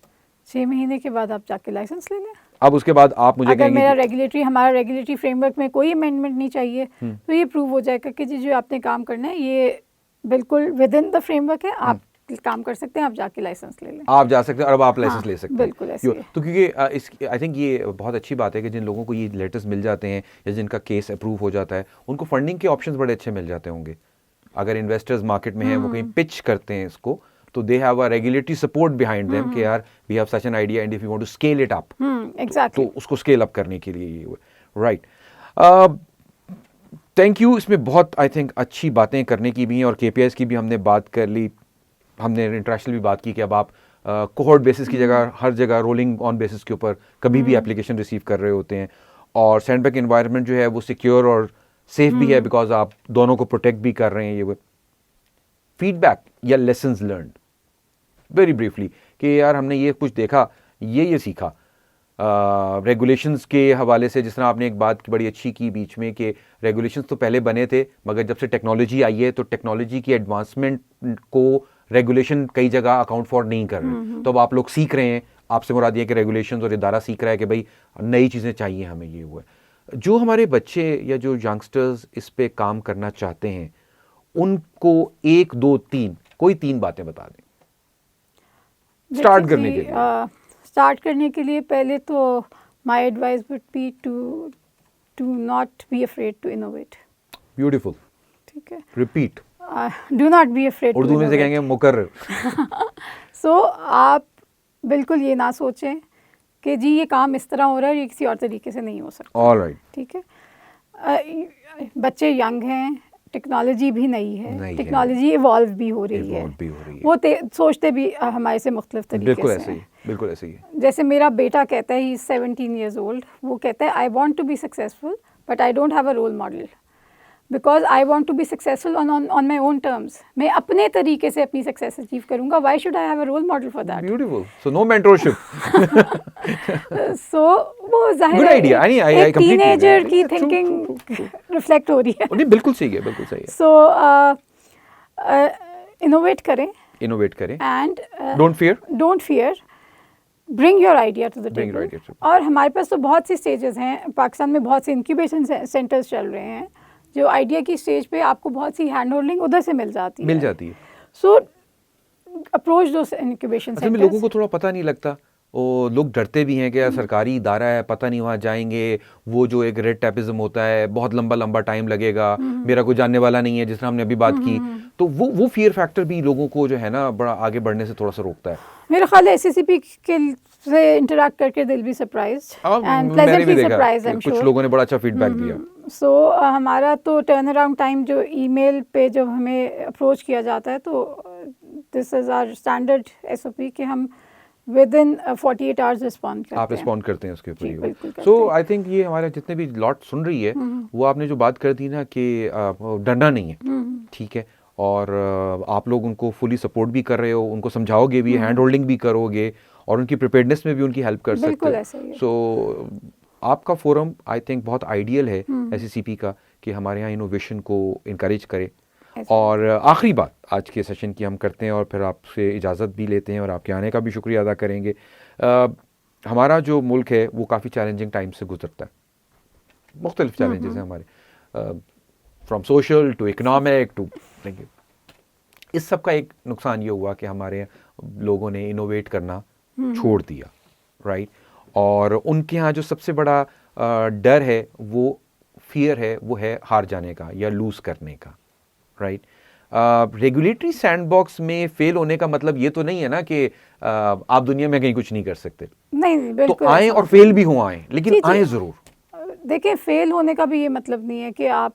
6 महीने के बाद आप जाके लाइसेंस ले लें। अब उसके बाद आप मुझे अगर हमारा रेगुलेटरी फ्रेमवर्क में कोई अमेंडमेंट नहीं चाहिए तो ये प्रूव हो जाएगा कि जी जो आपने काम करना है ये बिल्कुल विद इन द फ्रेमवर्क है, आप काम कर सकते हैं, आप जाके लाइसेंस ले लें। आप जा सकते हैं और अब आप लाइसेंस ले सकते हैं, बिल्कुल ऐसे ही। तो क्योंकि आई थिंक ये बहुत अच्छी बात है कि जिन लोगों को ये लेटर्स मिल जाते हैं या जिनका केस अप्रूव हो जाता है, उनको फंडिंग के ऑप्शंस बड़े अच्छे मिल जाते होंगे। अगर इन्वेस्टर्स मार्केट में हैं, वो कहीं पिच करते हैं इसको, तो they have a regulatory support behind them कि यार we have such an idea and if you want to scale it up, exactly, तो उसको स्केल अप करने के लिए, राइट। थैंक यू, इसमें बहुत आई थिंक अच्छी बातें करने की भी हैं, और KPIs की भी हमने बात कर ली, हमने इंटरनेशनल भी बात की कि अब आप कोहॉर्ट बेसिस की जगह हर जगह रोलिंग ऑन बेसिस के ऊपर कभी भी एप्लीकेशन रिसीव कर रहे होते हैं, और सैंडबैग एनवायरनमेंट जो है वो सिक्योर और सेफ भी है, बिकॉज आप दोनों को प्रोटेक्ट भी कर रहे हैं। ये फीडबैक या लेसन्स लर्नड वेरी ब्रीफली कि यार हमने ये कुछ देखा, ये सीखा रेगुलेशंस के हवाले से। जिस तरह आपने एक बात बड़ी अच्छी की बीच में कि रेगुलेशंस तो पहले बने थे, मगर जब से टेक्नोलॉजी आई है तो टेक्नोलॉजी की एडवांसमेंट को रेगुलेशन कई जगह अकाउंट फॉर नहीं कर रहे, तो अब आप लोग सीख रहे हैं, आपसे मुराद ये कि रेगुलेशंस और इदारा सीख रहा है कि भाई नई चीज़ें चाहिए हमें, ये हुआ है। जो हमारे बच्चे या जो यंगस्टर्स इस पे काम करना चाहते हैं, उनको 1 2 3 कोई 3 बातें बता दें स्टार्ट करने के लिए। स्टार्ट करने के लिए पहले तो my advice would be to not be afraid to innovate. Beautiful. ठीक है, repeat. Do not be afraid. Urdu में से कहेंगे मुकर्रर। सो आप बिल्कुल ये ना सोचें कि जी ये काम इस तरह हो रहा है, ये किसी और तरीके से नहीं हो सकता। ऑलराइट। ठीक है, बच्चे यंग हैं, टेक्नोलॉजी भी नई है, टेक्नोलॉजी इवॉल्व भी हो रही है, वो सोचते भी हमारे से मुख्तलिफ तरीके बिल्कुल से ऐसे ही, बिल्कुल ऐसे ही। जैसे मेरा बेटा कहता है, ही इज 17 years old, वो कहता है I want to be successful but I don't have a role model because I want to be successful on my own terms. मैं अपने तरीके से अपनी सक्सेस अचीव करूंगा, why should I have a role model for that? Beautiful. So no mentorship. So वो जाहिर good idea, I completely teenager की thinking reflect हो रही है। नहीं, बिल्कुल सही है, बिल्कुल सही है। सो इनोवेट करें and don't fear, bring your idea to the table. और हमारे पास तो बहुत सी स्टेजेस हैं, पाकिस्तान में बहुत से इंक्यूबेशन सेंटर्स चल रहे हैं, जो आइडिया की स्टेज पे आपको बहुत सी हैंड होल्डिंग उधर से मिल जाती है। सो अप्रोच दो इंक्यूबेशन सेंटर्स। लोगों को थोड़ा पता नहीं लगता, वो लोग डरते भी हैं कि यार सरकारी इदारा है, पता नहीं वहाँ जाएंगे, वो जो एक रेड टैपिज्म होता है, बहुत लंबा लंबा टाइम लगेगा, मेरा कोई जानने वाला नहीं है, जिस तरह हमने अभी बात की, तो वो फियर फैक्टर भी लोगों को जो है ना बड़ा आगे बढ़ने से थोड़ा सा रोकता है। मेरा ख्याल है SSCP के से इंटरैक्ट करके दिल be surprised and pleasantly surprised. I am sure कुछ लोगों ने बड़ा अच्छा फीडबैक दिया। सो हमारा तो टर्न अराउंड टाइम जो ईमेल पे जब हमें अप्रोच किया जाता है, तो this is our standard SOP कि हम विद इन 48 आवर्स रिस्पॉन्ड करते हैं। आप रिस्पॉन्ड करते हैं उसके ऊपर। सो आई थिंक ये हमारे जितने भी लॉट सुन रही है, वो आपने जो बात कर दी ना कि डरना नहीं है, ठीक है, और आप लोग उनको फुली सपोर्ट भी कर रहे हो, उनको समझाओगे भी, हैंड होल्डिंग भी करोगे, और उनकी प्रिपेयर्डनेस में भी उनकी हेल्प कर सकते हो। सो आपका फोरम आई थिंक बहुत आइडियल है SSCP का कि हमारे यहाँ इनोवेशन को इनकरेज करे। और आखिरी बात आज के सेशन की हम करते हैं और फिर आपसे इजाज़त भी लेते हैं और आपके आने का भी शुक्रिया अदा करेंगे। हमारा जो मुल्क है वो काफ़ी चैलेंजिंग टाइम से गुजरता है, मुख्तलिफ चैलेंजेस हैं हमारे, from social to economic to, इस सब का एक नुकसान ये हुआ कि हमारे लोगों ने इनोवेट करना छोड़ दिया, राइट। और उनके यहाँ जो सबसे बड़ा डर है, वो फियर है, वो है हार जाने का या लूज करने का, राइट। रेगुलेटरी सैंडबॉक्स में फेल होने का मतलब ये तो नहीं है ना कि आप दुनिया में कहीं कुछ नहीं कर सकते। नहीं, बिल्कुल। तो आए और फेल भी हो आए, लेकिन आए जरूर। देखिए, फेल होने का भी ये मतलब नहीं है कि आप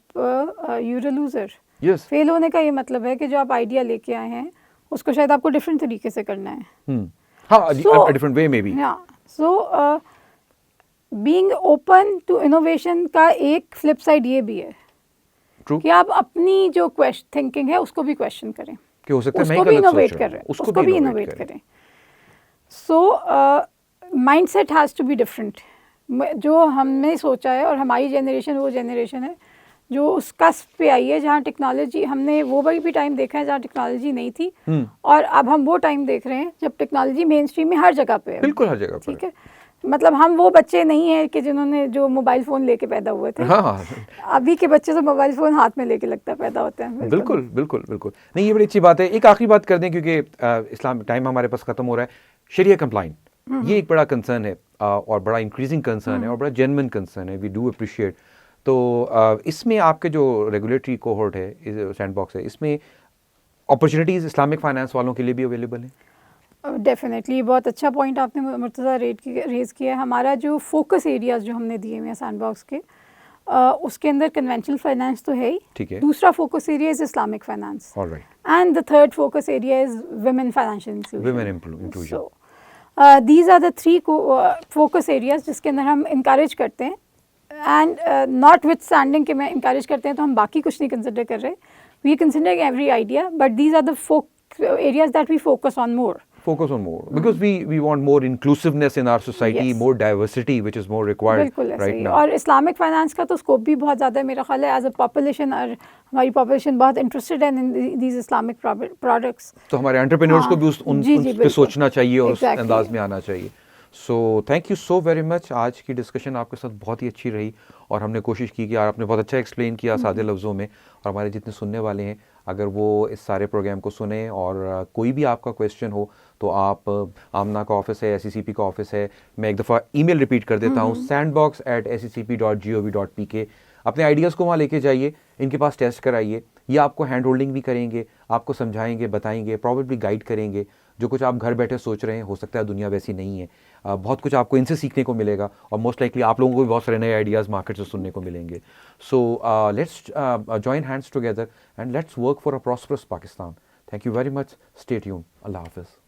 you're a loser. Yes. Fail होने का ये मतलब है कि जो आप आइडिया लेके आए हैं उसको शायद आपको डिफरेंट तरीके से करना है। हाँ, डिफरेंट वे में भी। हाँ, so being open to innovation का एक फ्लिप साइड ये भी है कि आप अपनी जो थिंकिंग है उसको भी क्वेश्चन करें, कि हो सकता है उसको भी इनोवेट करें, उसको भी इनोवेट करें। So mindset has to be different. जो हमने सोचा है, और हमारी जनरेशन वो जनरेशन है जो उस कस्प पे आई है जहाँ टेक्नोलॉजी, हमने वो भी टाइम देखा है जहाँ टेक्नोलॉजी नहीं थी, और अब हम वो टाइम देख रहे हैं जब टेक्नोलॉजी मेन स्ट्रीम में हर जगह पे है। बिल्कुल हर जगह पे। ठीक है, मतलब हम वो बच्चे नहीं हैं कि जिन्होंने जो मोबाइल फ़ोन लेके पैदा हुए थे। हाँ। अभी के बच्चे तो मोबाइल फ़ोन हाथ में लेके लगता है पैदा होते हैं। बिल्कुल बिल्कुल बिल्कुल। नहीं, ये बड़ी अच्छी बात है। एक आखिरी बात कर दें क्योंकि इस्लाम टाइम हमारे पास ख़त्म हो रहा है। शरिया कंप्लाइंट, ये एक बड़ा कंसर्न है, और बड़ा इंक्रीजिंग कंसर्न है, और बड़ा जेन्युइन कंसर्न है। We do appreciate. तो इसमें आपके जो रेगुलेटरी कोहोर्ट है, सैंडबॉक्स है, इसमें अपॉर्चुनिटीज़ इस्लामिक फाइनेंस वालों के लिए भी अवेलेबल है? डेफिनेटली, बहुत अच्छा पॉइंट आपने मुर्तज़ा रेज़ किया है। हमारा जो फोकस एरियाज़ जो हमने दिए हुए हैं सैंडबॉक्स के, उसके अंदर कन्वेंशनल फाइनेंस तो है ही, ठीक है। दूसरा focus area is Islamic finance, alright, and the third focus area is women financial inclusion. Women inclusion. So these are the 3 focus areas जिसके अंदर हम इंकरेज करते हैं, एंड नॉट विथ स्टैंडिंग कि मैं इंकरेज करते हैं तो हम बाकी कुछ नहीं कंसिडर कर रहे। We consider every idea, but these are the areas that we focus on more because we want more inclusiveness in our society, yes, more diversity which is more required right now. और Islamic finance का तो scope भी बहुत ज़्यादा है मेरा ख्याल है। एज अ पॉपुलेशन, और हमारी पॉपुलेशन बहुत इंटरेस्टेड है इन दीज इस्लामिक प्रोडक्ट्स, तो हमारे एंटरप्रेन्योर्स को भी उन पे सोचना चाहिए और उस अंदाज में आना चाहिए। So thank you so very much. आज की डिस्कशन आपके साथ बहुत ही अच्छी रही, और हमने कोशिश की कि यार आपने बहुत अच्छा एक्सप्लेन किया सादे लफ्ज़ों में, और हमारे जितने सुनने वाले हैं अगर वो इस सारे प्रोग्राम को सुने और कोई भी आपका क्वेश्चन हो तो आप आमना का ऑफिस है, SECP का ऑफिस है, मैं एक दफ़ा ईमेल रिपीट कर देता हूँ, sandbox@secp.gov.pk। अपने आइडियाज़ को वहाँ लेके जाइए, इनके पास टेस्ट कराइए, ये आपको हैंड होल्डिंग भी करेंगे, आपको समझाएंगे, बताएंगे, प्रॉबेबली गाइड करेंगे। जो कुछ आप घर बैठे सोच रहे हैं हो सकता है दुनिया वैसी नहीं है, बहुत कुछ आपको इनसे सीखने को मिलेगा, और मोस्ट लाइकली आप लोगों को भी बहुत सारे नए आइडियाज़ मार्केट से सुनने को मिलेंगे। So let's join hands together and let's work for a prosperous Pakistan. Thank you very much, stay tuned, अल्लाह हाफिज़।